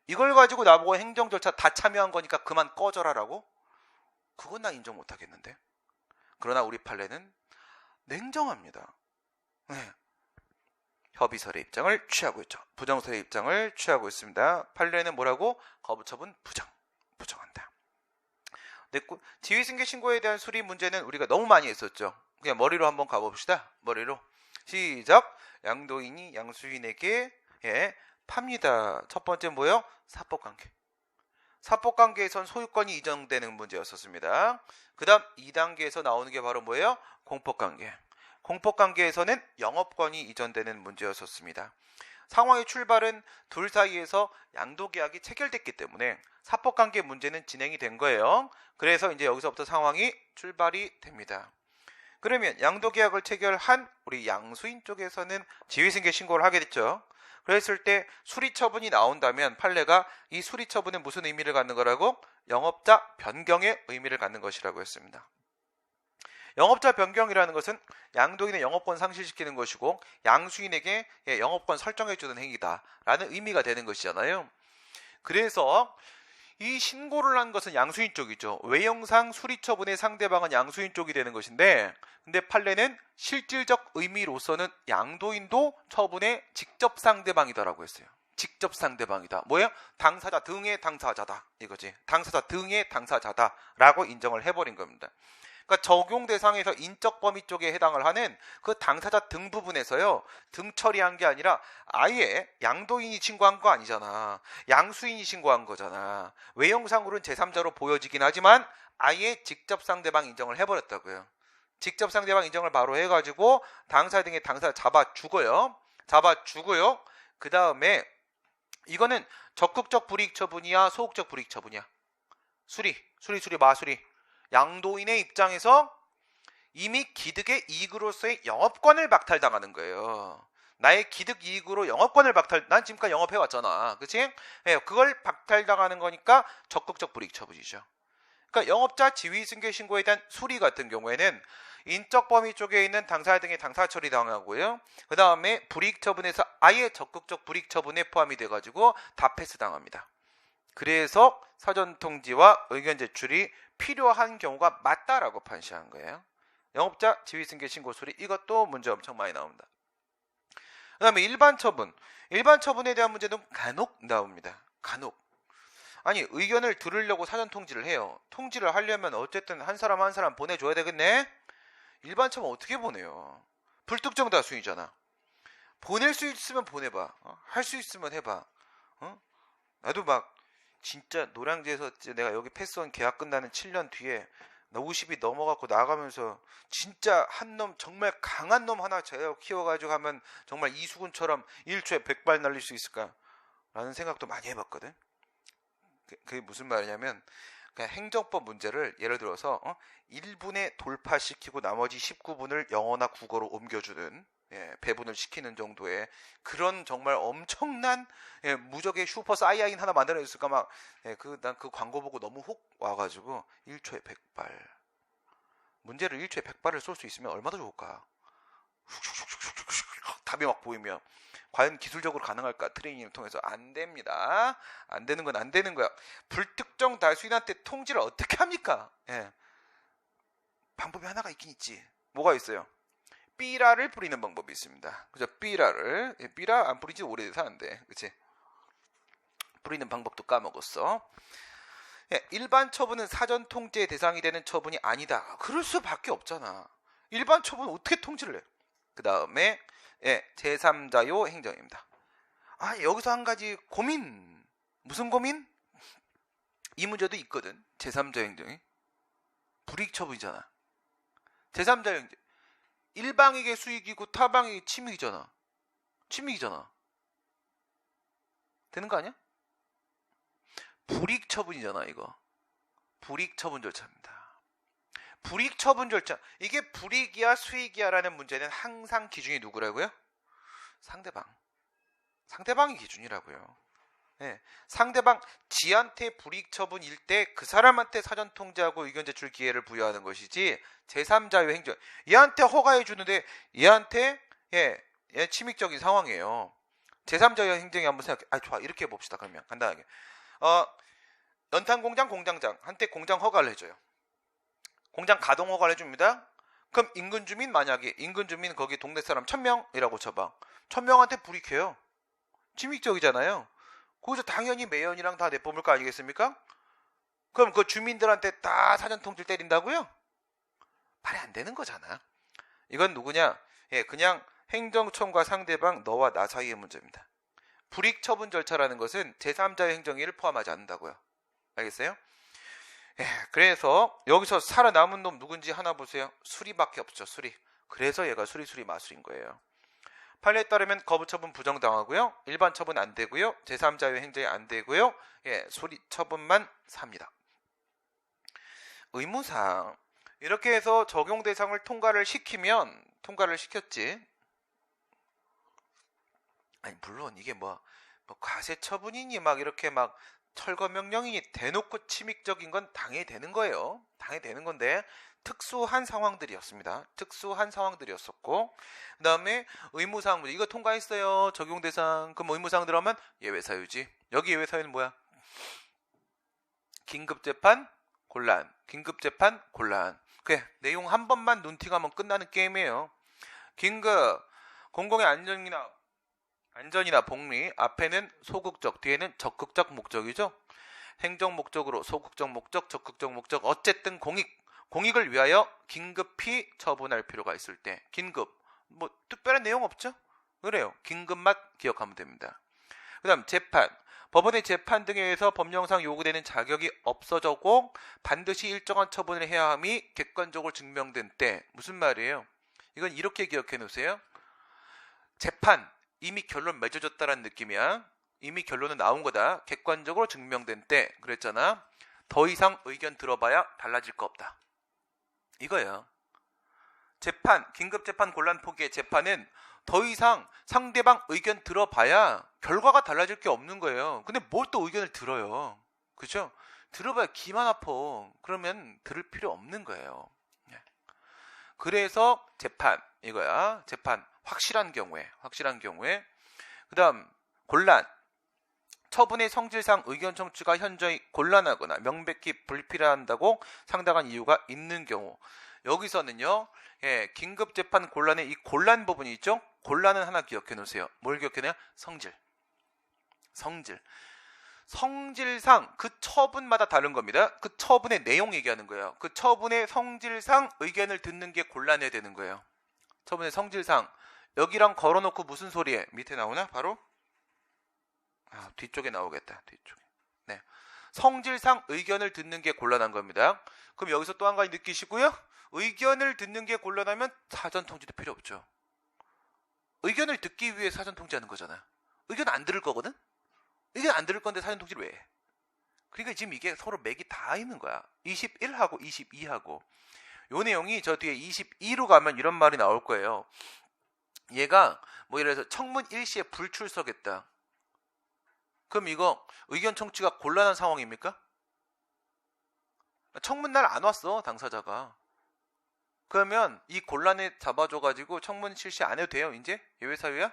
S1: 이걸 가지고 나보고 행정 절차 다 참여한 거니까 그만 꺼져라라고? 그건 나 인정 못 하겠는데. 그러나 우리 판례는 냉정합니다. 네. 협의설의 입장을 취하고 있죠. 부정설의 입장을 취하고 있습니다. 판례는 뭐라고? 거부처분 부정한다. 지휘승계 신고에 대한 수리 문제는 우리가 너무 많이 했었죠. 그냥 머리로 한번 가봅시다. 머리로. 시작. 양도인이 양수인에게 팝니다. 첫 번째 뭐예요? 사법관계. 사법관계에선 소유권이 이전되는 문제였었습니다. 그 다음 2단계에서 나오는 게 바로 뭐예요? 공법관계. 공법관계에서는 영업권이 이전되는 문제였었습니다. 상황의 출발은 둘 사이에서 양도계약이 체결됐기 때문에 사법관계 문제는 진행이 된 거예요. 그래서 이제 여기서부터 상황이 출발이 됩니다. 그러면 양도계약을 체결한 우리 양수인 쪽에서는 지위승계 신고를 하게 됐죠. 그랬을 때 수리처분이 나온다면 판례가 이 수리처분은 무슨 의미를 갖는 거라고? 영업자 변경의 의미를 갖는 것이라고 했습니다. 영업자 변경이라는 것은 양도인의 영업권 상실시키는 것이고 양수인에게 영업권 설정해주는 행위다라는 의미가 되는 것이잖아요. 그래서 이 신고를 한 것은 양수인 쪽이죠. 외형상 수리처분의 상대방은 양수인 쪽이 되는 것인데 근데 판례는 실질적 의미로서는 양도인도 처분의 직접 상대방이다라고 했어요. 직접 상대방이다. 뭐예요? 당사자 등의 당사자다. 이거지. 당사자 등의 당사자다라고 인정을 해버린 겁니다. 그러니까 적용 대상에서 인적 범위 쪽에 해당을 하는 그 당사자 등 부분에서요. 등 처리한 게 아니라 아예 양도인이 신고한 거 아니잖아. 양수인이 신고한 거잖아. 외형상으로는 제3자로 보여지긴 하지만 아예 직접 상대방 인정을 해버렸다고요. 직접 상대방 인정을 바로 해가지고 당사 등의 당사자 잡아주고요. 그 다음에 이거는 적극적 불이익 처분이야, 소극적 불이익 처분이야? 수리, 마수리. 양도인의 입장에서 이미 기득의 이익으로서의 영업권을 박탈당하는 거예요. 나의 기득 이익으로 영업권을 난 지금까지 영업해왔잖아. 그치? 네, 그걸 박탈당하는 거니까 적극적 불이익 처분이죠. 그러니까 영업자 지위승계 신고에 대한 수리 같은 경우에는 인적 범위 쪽에 있는 당사자 등의 당사 처리 당하고요. 그 다음에 불이익 처분에서 아예 적극적 불이익 처분에 포함이 돼가지고 다 패스 당합니다. 그래서 사전 통지와 의견 제출이 필요한 경우가 맞다라고 판시한 거예요. 영업자 지위승계 신고 수리 이것도 문제 엄청 많이 나옵니다. 그 다음에 일반 처분에 대한 문제는 간혹 나옵니다. 간혹. 아니 의견을 들으려고 사전 통지를 해요. 통지를 하려면 어쨌든 한 사람 한 사람 보내줘야 되겠네. 일반 처분 어떻게 보내요? 불특정 다수이잖아. 보낼 수 있으면 보내봐. 할 수 있으면 해봐. 나도 막 진짜 노량지에서 내가 여기 패스원 계약 끝나는 7년 뒤에 나 50이 넘어갖고 나가면서 진짜 한 놈 정말 강한 놈 하나 제가 키워가지고 하면 정말 이수근처럼 1초에 100발 날릴 수 있을까 라는 생각도 많이 해봤거든. 그게 무슨 말이냐면 그냥 행정법 문제를 예를 들어서 1분에 돌파시키고 나머지 19분을 영어나 국어로 옮겨주는 배분을 시키는 정도의 그런 정말 엄청난 무적의 슈퍼 사이야인 하나 만들어냈을까 막 난 그 광고 보고 너무 혹 와가지고 1초에 100발 문제를 1초에 100발을 쏠 수 있으면 얼마나 좋을까. 답이 막 보이면 과연 기술적으로 가능할까? 트레이닝을 통해서 안 됩니다. 안 되는 건 안 되는 거야. 불특정 다수인한테 통지를 어떻게 합니까? 방법이 하나가 있긴 있지. 뭐가 있어요? 삐라를 뿌리는 방법이 있습니다. 그죠? 삐라 안 뿌린 지 오래돼서 안 돼. 그치? 뿌리는 방법도 까먹었어. 일반 처분은 사전 통지의 대상이 되는 처분이 아니다. 그럴 수밖에 없잖아. 일반 처분은 어떻게 통지를 해? 그 다음에 제3자요 행정입니다. 여기서 한 가지 고민. 무슨 고민? 이 문제도 있거든. 제3자 행정이. 불이익 처분이잖아. 제3자 행정. 일방에게 수익이고 타방에게 침익이잖아. 되는 거 아니야? 불이익 처분이잖아 이거. 불이익 처분 절차입니다. 불이익 처분 절차. 이게 불이익이야 수익이야 라는 문제는 항상 기준이 누구라고요? 상대방이 기준이라고요. 상대방 지한테 불이익 처분일 때 그 사람한테 사전 통지하고 의견 제출 기회를 부여하는 것이지 제3자의 행정. 얘한테 허가해 주는데 얘한테 침익적인 상황이에요. 제3자의 행정이 한번 생각해. 좋아. 이렇게 해봅시다. 그러면 간단하게. 연탄공장 공장장한테 공장 허가를 해줘요. 공장 가동 허가를 해줍니다. 그럼 인근 주민 만약에 인근 주민 거기 동네 사람 1000명이라고 쳐봐. 1000명한테 불이익해요. 침익적이잖아요. 거기서 당연히 매연이랑 다 내뿜을 거 아니겠습니까? 그럼 그 주민들한테 다 사전 통지를 때린다고요? 말이 안 되는 거잖아. 이건 누구냐? 예, 그냥 행정청과 상대방 너와 나 사이의 문제입니다. 불이익 처분 절차라는 것은 제3자의 행정위를 포함하지 않는다고요. 알겠어요? 예, 그래서 여기서 살아남은 놈 누군지 하나 보세요. 수리밖에 없죠. 수리. 그래서 얘가 수리수리 마술인 거예요. 판례에 따르면 거부 처분 부정당하고요. 일반 처분 안 되고요. 제3자의 행정이 안 되고요. 예, 수리 처분만 삽니다. 의무상 이렇게 해서 적용 대상을 통과를 시켰지. 아니 물론 이게 뭐 과세 처분이니 막 이렇게 막 철거 명령이니 대놓고 침입적인 건 당연히 되는 거예요. 당연히 되는 건데 특수한 상황들이었습니다. 특수한 상황들이었었고 그 다음에 의무사항 문제 이거 통과했어요. 적용 대상 그럼 의무사항 들어가면 예외사유지. 여기 예외사유는 뭐야? 긴급재판 곤란 긴급재판 곤란 그래 내용 한 번만 눈팅하면 끝나는 게임이에요. 긴급 공공의 안전이나 복리 앞에는 소극적 뒤에는 적극적 목적이죠. 행정 목적으로 소극적 목적 적극적 목적 어쨌든 공익을 위하여 긴급히 처분할 필요가 있을 때 긴급 뭐 특별한 내용 없죠. 그래요. 긴급만 기억하면 됩니다. 그 다음 재판 법원의 재판 등에 의해서 법령상 요구되는 자격이 없어졌고 반드시 일정한 처분을 해야 함이 객관적으로 증명된 때 무슨 말이에요? 이건 이렇게 기억해 놓으세요. 재판 이미 결론 맺어졌다라는 느낌이야. 이미 결론은 나온 거다. 객관적으로 증명된 때 그랬잖아. 더 이상 의견 들어봐야 달라질 거 없다. 이거야. 재판, 긴급재판 곤란 포기의 재판은 더 이상 상대방 의견 들어봐야 결과가 달라질 게 없는 거예요. 근데 뭘 또 의견을 들어요. 그죠? 들어봐야 기만 아파. 그러면 들을 필요 없는 거예요. 그래서 재판 이거야. 재판 확실한 경우에 그 다음 곤란 처분의 성질상 의견 청취가 현저히 곤란하거나 명백히 불필요한다고 상당한 이유가 있는 경우 여기서는요 예, 긴급재판 곤란의 이 곤란 부분이 있죠. 곤란은 하나 기억해 놓으세요. 뭘 기억해 놓으세요? 성질상 그 처분마다 다른 겁니다. 그 처분의 내용 얘기하는 거예요. 그 처분의 성질상 의견을 듣는 게 곤란해야 되는 거예요. 처분의 성질상 여기랑 걸어놓고 무슨 소리에 밑에 나오나? 바로 뒤쪽에 나오겠다. 뒤쪽에. 네. 성질상 의견을 듣는 게 곤란한 겁니다. 그럼 여기서 또 한 가지 느끼시고요. 의견을 듣는 게 곤란하면 사전 통지도 필요 없죠. 의견을 듣기 위해 사전 통지하는 거잖아. 의견 안 들을 거거든? 의견 안 들을 건데 사전 통지를 왜 해? 그러니까 지금 이게 서로 맥이 다 있는 거야. 21하고 22하고. 요 내용이 저 뒤에 22로 가면 이런 말이 나올 거예요. 얘가 뭐 예를 들어서 청문 일시에 불출석했다. 그럼 이거 의견 청취가 곤란한 상황입니까? 청문날 안 왔어 당사자가. 그러면 이 곤란에 잡아줘가지고 청문 실시 안 해도 돼요? 이제 예외사유야?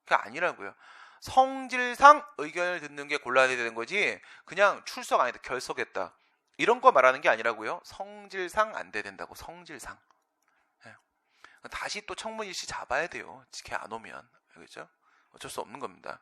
S1: 그게 아니라고요. 성질상 의견을 듣는 게 곤란해야 되는 거지 그냥 출석 안 했다 결석했다 이런 거 말하는 게 아니라고요. 성질상 안 돼야 된다고. 성질상. 다시 또 청문 일시 잡아야 돼요. 걔 안 오면. 알겠죠? 어쩔 수 없는 겁니다.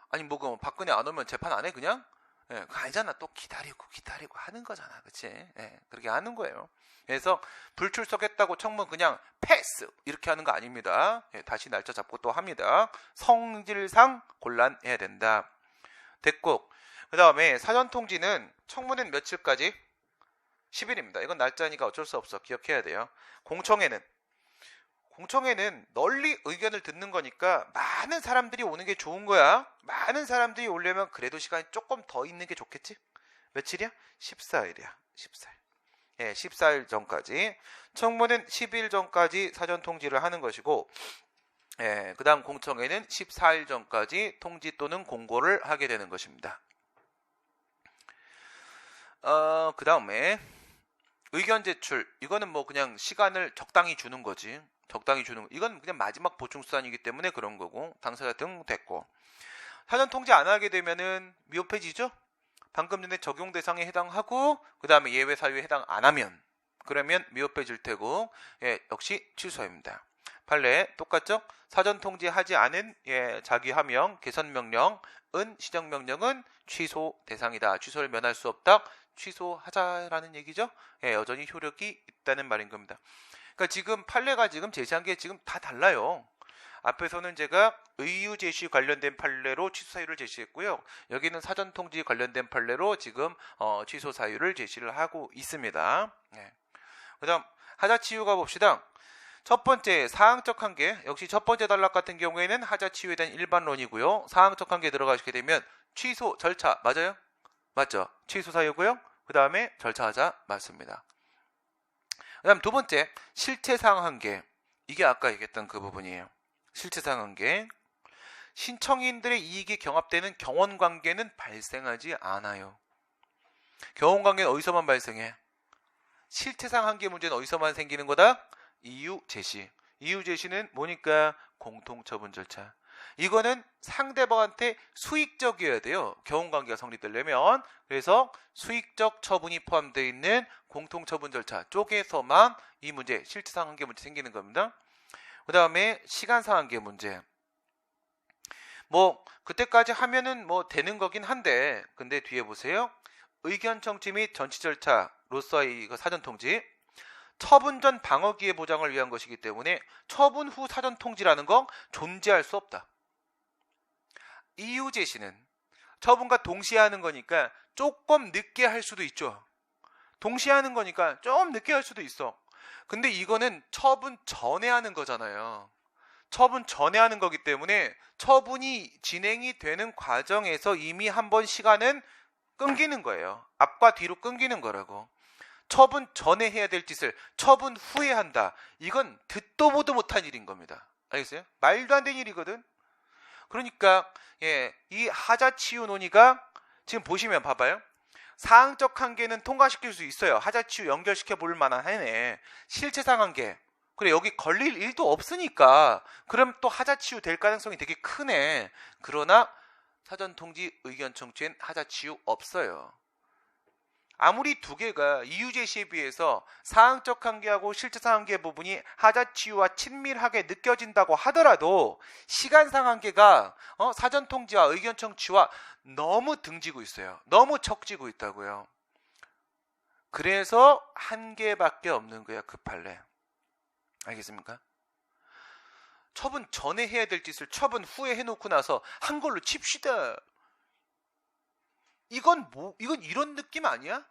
S1: 아니 뭐 박근혜 안 오면 재판 안 해 그냥? 예, 그거 아니잖아. 또 기다리고 하는 거잖아. 그치? 예, 그렇게 하는 거예요. 그래서 불출석했다고 청문 그냥 패스 이렇게 하는 거 아닙니다. 예, 다시 날짜 잡고 또 합니다. 성질상 곤란해야 된다. 됐고 그 다음에 사전통지는 청문은 며칠까지? 10일입니다. 이건 날짜니까 어쩔 수 없어. 기억해야 돼요. 공청회는 널리 의견을 듣는 거니까 많은 사람들이 오는 게 좋은 거야. 많은 사람들이 오려면 그래도 시간이 조금 더 있는 게 좋겠지? 며칠이야? 14일이야. 14일. 예, 14일 전까지. 청문은 10일 전까지 사전 통지를 하는 것이고, 예, 그 다음 공청회는 14일 전까지 통지 또는 공고를 하게 되는 것입니다. 그 다음에 의견 제출. 이거는 뭐 그냥 시간을 적당히 주는 거지. 이건 그냥 마지막 보충수단이기 때문에 그런 거고 당사자 등 됐고 사전 통지 안 하게 되면은 미흡해지죠. 방금 전에 적용 대상에 해당하고 그 다음에 예외 사유에 해당 안 하면 그러면 미흡해질 테고 예, 역시 취소입니다. 판례 똑같죠. 사전 통지하지 않은 예, 자기 하명 개선 명령은 시정 명령은 취소 대상이다. 취소를 면할 수 없다. 취소하자라는 얘기죠. 예, 여전히 효력이 있다는 말인 겁니다. 그러니까 지금 판례가 지금 제시한 게 지금 다 달라요. 앞에서는 제가 의유 제시 관련된 판례로 취소 사유를 제시했고요. 여기는 사전 통지 관련된 판례로 지금 취소 사유를 제시를 하고 있습니다. 네. 그다음 하자치유 가봅시다. 첫 번째 사항적 한계, 역시 첫 번째 단락 같은 경우에는 하자치유에 대한 일반론이고요. 사항적 한계 들어가시게 되면 취소 절차 맞아요? 맞죠? 취소 사유고요. 그 다음에 절차하자 맞습니다. 그 다음 두 번째 실체상 한계, 이게 아까 얘기했던 그 부분이에요. 실체상 한계, 신청인들의 이익이 경합되는 경원관계는 발생하지 않아요. 경원관계는 어디서만 발생해? 실체상 한계 문제는 어디서만 생기는 거다? 이유 제시. 이유 제시는 뭐니까? 공통처분 절차. 이거는 상대방한테 수익적이어야 돼요. 경원관계가 성립되려면. 그래서 수익적 처분이 포함되어 있는 공통처분 절차 쪽에서만 이 문제, 실체상 한계 문제 생기는 겁니다. 그 다음에 시간상 한계 문제. 뭐 그때까지 하면은 뭐 되는 거긴 한데, 근데 뒤에 보세요. 의견 청취 및 전치 절차로서의 이거 사전 통지, 처분 전 방어 기회 보장을 위한 것이기 때문에 처분 후 사전 통지라는 건 존재할 수 없다. 이유 제시는 처분과 동시에 하는 거니까 조금 늦게 할 수도 있죠. 동시에 하는 거니까 좀 늦게 할 수도 있어. 근데 이거는 처분 전에 하는 거잖아요. 처분 전에 하는 거기 때문에 처분이 진행이 되는 과정에서 이미 한번 시간은 끊기는 거예요. 앞과 뒤로 끊기는 거라고. 처분 전에 해야 될 짓을 처분 후에 한다. 이건 듣도 보도 못한 일인 겁니다. 알겠어요? 말도 안 되는 일이거든. 그러니까 이 하자치유 논의가 지금 보시면 봐봐요. 사항적 한계는 통과시킬 수 있어요. 하자치유 연결시켜 볼 만한 하네. 실체상 한계. 그래, 여기 걸릴 일도 없으니까 그럼 또 하자치유 될 가능성이 되게 크네. 그러나 사전통지 의견 청취엔 하자치유 없어요. 아무리 두 개가 이유 제시에 비해서 사항적 한계하고 실체상 한계 부분이 하자치유와 친밀하게 느껴진다고 하더라도 시간상 한계가 사전 통지와 의견 청취와 너무 등지고 있어요. 너무 척지고 있다고요. 그래서 한 개밖에 없는 거야, 그 판례. 알겠습니까? 처분 전에 해야 될 짓을 처분 후에 해놓고 나서 한 걸로 칩시다. 이건 이런 느낌 아니야?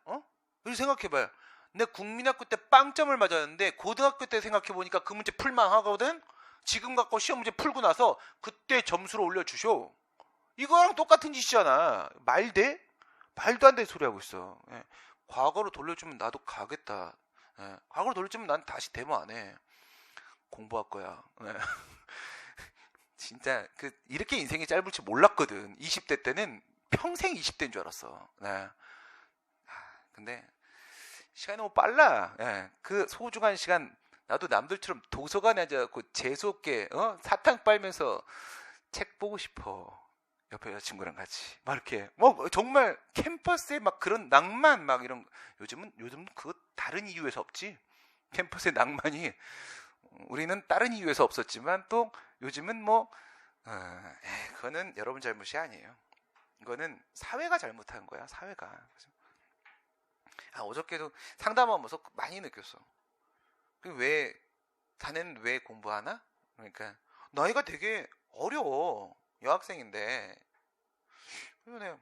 S1: 이렇게 생각해봐요. 내 국민학교 때 빵점을 맞았는데 고등학교 때 생각해보니까 그 문제 풀만하거든? 지금 갖고 시험 문제 풀고 나서 그때 점수를 올려주쇼. 이거랑 똑같은 짓이잖아. 말도 안 되는 소리 하고 있어. 과거로 돌려주면 나도 가겠다. 과거로 돌려주면 난 다시 데모 안 해. 공부할 거야. 진짜 이렇게 인생이 짧을 줄 몰랐거든. 20대 때는 평생 20대인 줄 알았어. 근데 시간이 너무 빨라. 그 소중한 시간 나도 남들처럼 도서관에 앉아갖고 재수없게 사탕 빨면서 책 보고 싶어. 옆에 여자친구랑 같이 막 이렇게 뭐 정말 캠퍼스에 막 그런 낭만 막 이런, 요즘은 그거 다른 이유에서 없지. 캠퍼스의 낭만이 우리는 다른 이유에서 없었지만 또 요즘은 그거는 여러분 잘못이 아니에요. 이거는 사회가 잘못한 거야. 사회가. 어저께도 상담하면서 많이 느꼈어. 자네는 왜 공부하나? 그러니까 나이가 되게 어려워. 여학생인데. 그냥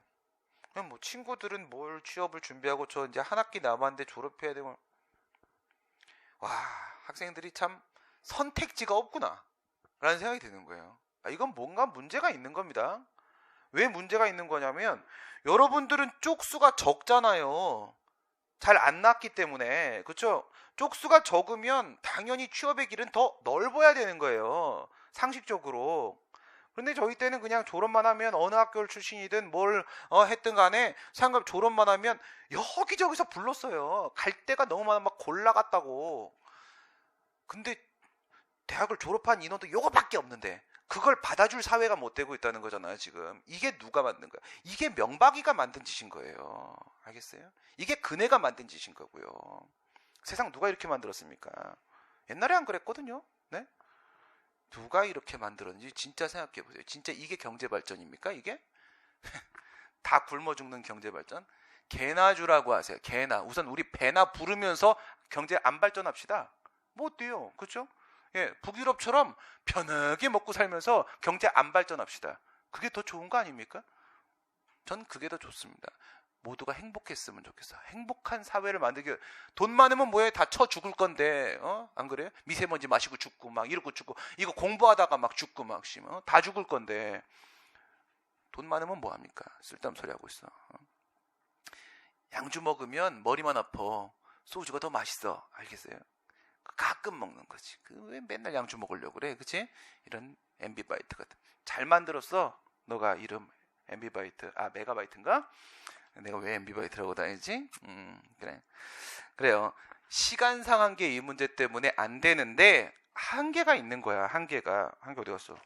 S1: 뭐 친구들은 뭘 취업을 준비하고 저 이제 한 학기 남았는데 졸업해야 되고. 와, 학생들이 참 선택지가 없구나 라는 생각이 드는 거예요. 이건 뭔가 문제가 있는 겁니다. 왜 문제가 있는 거냐면 여러분들은 쪽수가 적잖아요. 잘 안 낳기 때문에. 그렇죠? 쪽수가 적으면 당연히 취업의 길은 더 넓어야 되는 거예요. 상식적으로. 그런데 저희 때는 그냥 졸업만 하면 어느 학교 출신이든 뭘 했든 간에 졸업만 하면 여기저기서 불렀어요. 갈 데가 너무 많아 막 골라갔다고. 근데 대학을 졸업한 인원도 요거밖에 없는데 그걸 받아줄 사회가 못 되고 있다는 거잖아요, 지금. 이게 누가 만든 거야? 이게 명박이가 만든 짓인 거예요. 알겠어요? 이게 그네가 만든 짓인 거고요. 세상 누가 이렇게 만들었습니까? 옛날에 안 그랬거든요. 네? 누가 이렇게 만들었는지 진짜 생각해 보세요. 진짜 이게 경제 발전입니까, 이게? 다 굶어 죽는 경제 발전? 개나 주라고 하세요. 개나. 우선 우리 배나 부르면서 경제 안 발전합시다. 못 돼요. 그렇죠? 예, 북유럽처럼 편하게 먹고 살면서 경제 안 발전합시다. 그게 더 좋은 거 아닙니까? 전 그게 더 좋습니다. 모두가 행복했으면 좋겠어. 행복한 사회를 만들기. 돈 많으면 뭐해? 다 쳐 죽을 건데, 안 그래요? 미세먼지 마시고 죽고 막 이러고 죽고, 이거 공부하다가 막 죽고 막 다 죽을 건데, 돈 많으면 뭐 합니까? 쓸데없는 소리 하고 있어. 양주 먹으면 머리만 아파. 소주가 더 맛있어. 알겠어요? 가끔 먹는 거지. 왜 맨날 양주 먹으려고 그래? 그치? 이런 엠비바이트 같은. 잘 만들었어. 너가 이름 엠비바이트. 메가바이트인가? 내가 왜 엠비바이트라고 다니지? 그래. 그래요. 시간 상한계 이 문제 때문에 안 되는데 한계가 있는 거야. 한계가 어디 갔어?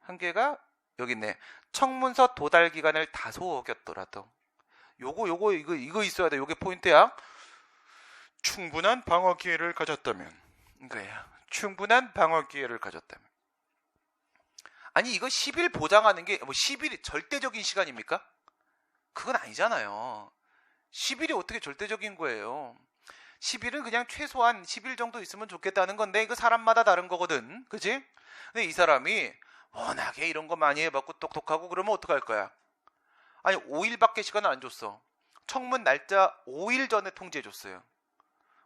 S1: 한계가 여기 있네. 청문서 도달 기간을 다소 어겼더라도 이거 있어야 돼. 요게 포인트야. 충분한 방어 기회를 가졌다면 이거야. 충분한 방어 기회를 가졌다면. 아니 이거 10일 보장하는 게 뭐 10일이 절대적인 시간입니까? 그건 아니잖아요. 10일이 어떻게 절대적인 거예요? 10일은 그냥 최소한 10일 정도 있으면 좋겠다는 건데 이거 사람마다 다른 거거든. 그치? 근데 이 사람이 워낙에 이런 거 많이 해봤고 똑똑하고 그러면 어떡할 거야? 아니 5일밖에 시간을 안 줬어. 청문 날짜 5일 전에 통지해줬어요.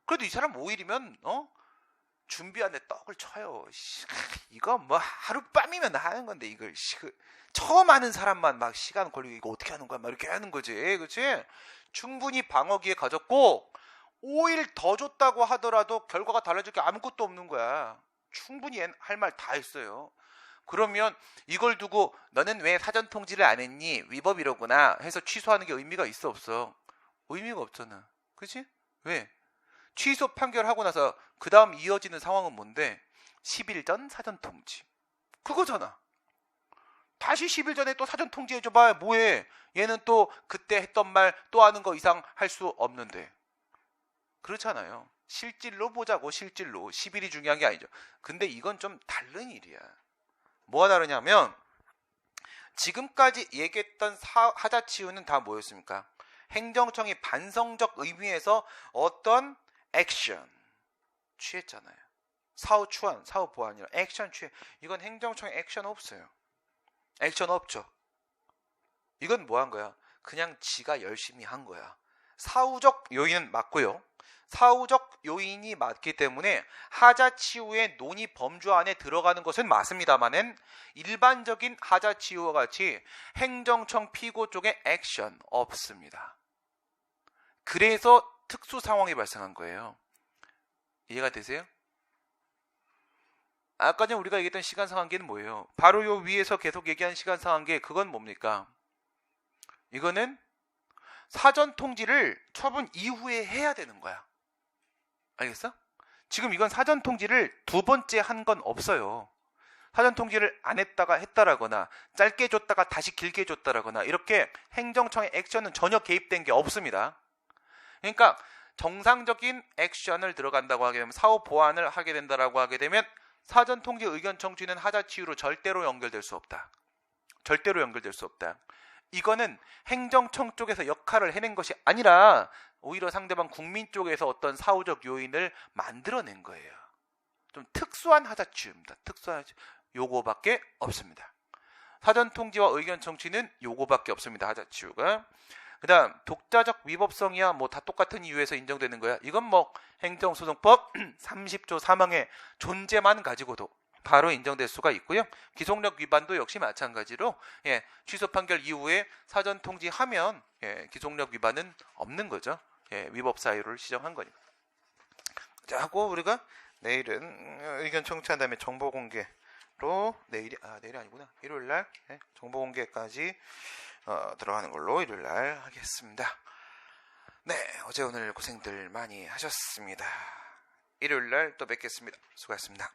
S1: 그래도 이 사람 5일이면 준비하는데 떡을 쳐요. 이거 뭐 하룻밤이면 하는 건데 이걸 처음 하는 사람만 막 시간 걸리고 이거 어떻게 하는 거야? 막 이렇게 하는 거지. 그치? 충분히 방어기에 가졌고 5일 더 줬다고 하더라도 결과가 달라질 게 아무것도 없는 거야. 충분히 할 말 다 했어요. 그러면 이걸 두고 너는 왜 사전 통지를 안 했니? 위법이로구나 해서 취소하는 게 의미가 있어 없어? 의미가 없잖아. 그치? 왜? 취소 판결하고 나서 그 다음 이어지는 상황은 뭔데? 10일 전 사전 통지. 그거잖아. 다시 10일 전에 또 사전 통지해줘봐. 뭐해? 얘는 또 그때 했던 말 또 하는 거 이상 할 수 없는데. 그렇잖아요. 실질로 보자고. 실질로. 10일이 중요한 게 아니죠. 근데 이건 좀 다른 일이야. 뭐가 다르냐면 지금까지 얘기했던 하자치우는 다 뭐였습니까? 행정청이 반성적 의미에서 어떤 액션 취했잖아요. 사후 추한, 사후 보완이라 액션 취해. 이건 행정청에 액션 없어요. 액션 없죠. 이건 뭐 한 거야? 그냥 지가 열심히 한 거야. 사후적 요인은 맞고요. 사후적 요인이 맞기 때문에 하자치우의 논의 범주 안에 들어가는 것은 맞습니다만은 일반적인 하자치우와 같이 행정청 피고 쪽에 액션 없습니다. 그래서 특수 상황이 발생한 거예요. 이해가 되세요? 아까 전에 우리가 얘기했던 시간 상한계는 뭐예요? 바로 요 위에서 계속 얘기한 시간 상한계, 그건 뭡니까? 이거는 사전 통지를 처분 이후에 해야 되는 거야. 알겠어? 지금 이건 사전 통지를 두 번째 한 건 없어요. 사전 통지를 안 했다가 했다라거나 짧게 줬다가 다시 길게 줬다라거나 이렇게 행정청의 액션은 전혀 개입된 게 없습니다. 그러니까 정상적인 액션을 들어간다고 하게 되면 사후 보완을 하게 된다라고 하게 되면 사전 통지 의견 청취는 하자치유로 절대로 연결될 수 없다. 절대로 연결될 수 없다. 이거는 행정청 쪽에서 역할을 해낸 것이 아니라 오히려 상대방 국민 쪽에서 어떤 사후적 요인을 만들어낸 거예요. 좀 특수한 하자치유입니다. 특수한 하자치유. 요거밖에 없습니다. 사전 통지와 의견 청취는 요거밖에 없습니다. 하자치유가. 그 다음 독자적 위법성이야 뭐 다 똑같은 이유에서 인정되는 거야. 이건 뭐 행정소송법 30조 3항의 존재만 가지고도 바로 인정될 수가 있고요. 기속력 위반도 역시 마찬가지로 취소 판결 이후에 사전 통지하면 기속력 위반은 없는 거죠. 위법 사유를 시정한 거니까. 자, 하고 우리가 내일은 의견 청취한 다음에 정보 공개로 내일이 아니구나. 일요일 날 정보 공개까지 들어가는 걸로 일요일 날 하겠습니다. 네, 어제 오늘 고생들 많이 하셨습니다. 일요일 날 또 뵙겠습니다. 수고하셨습니다.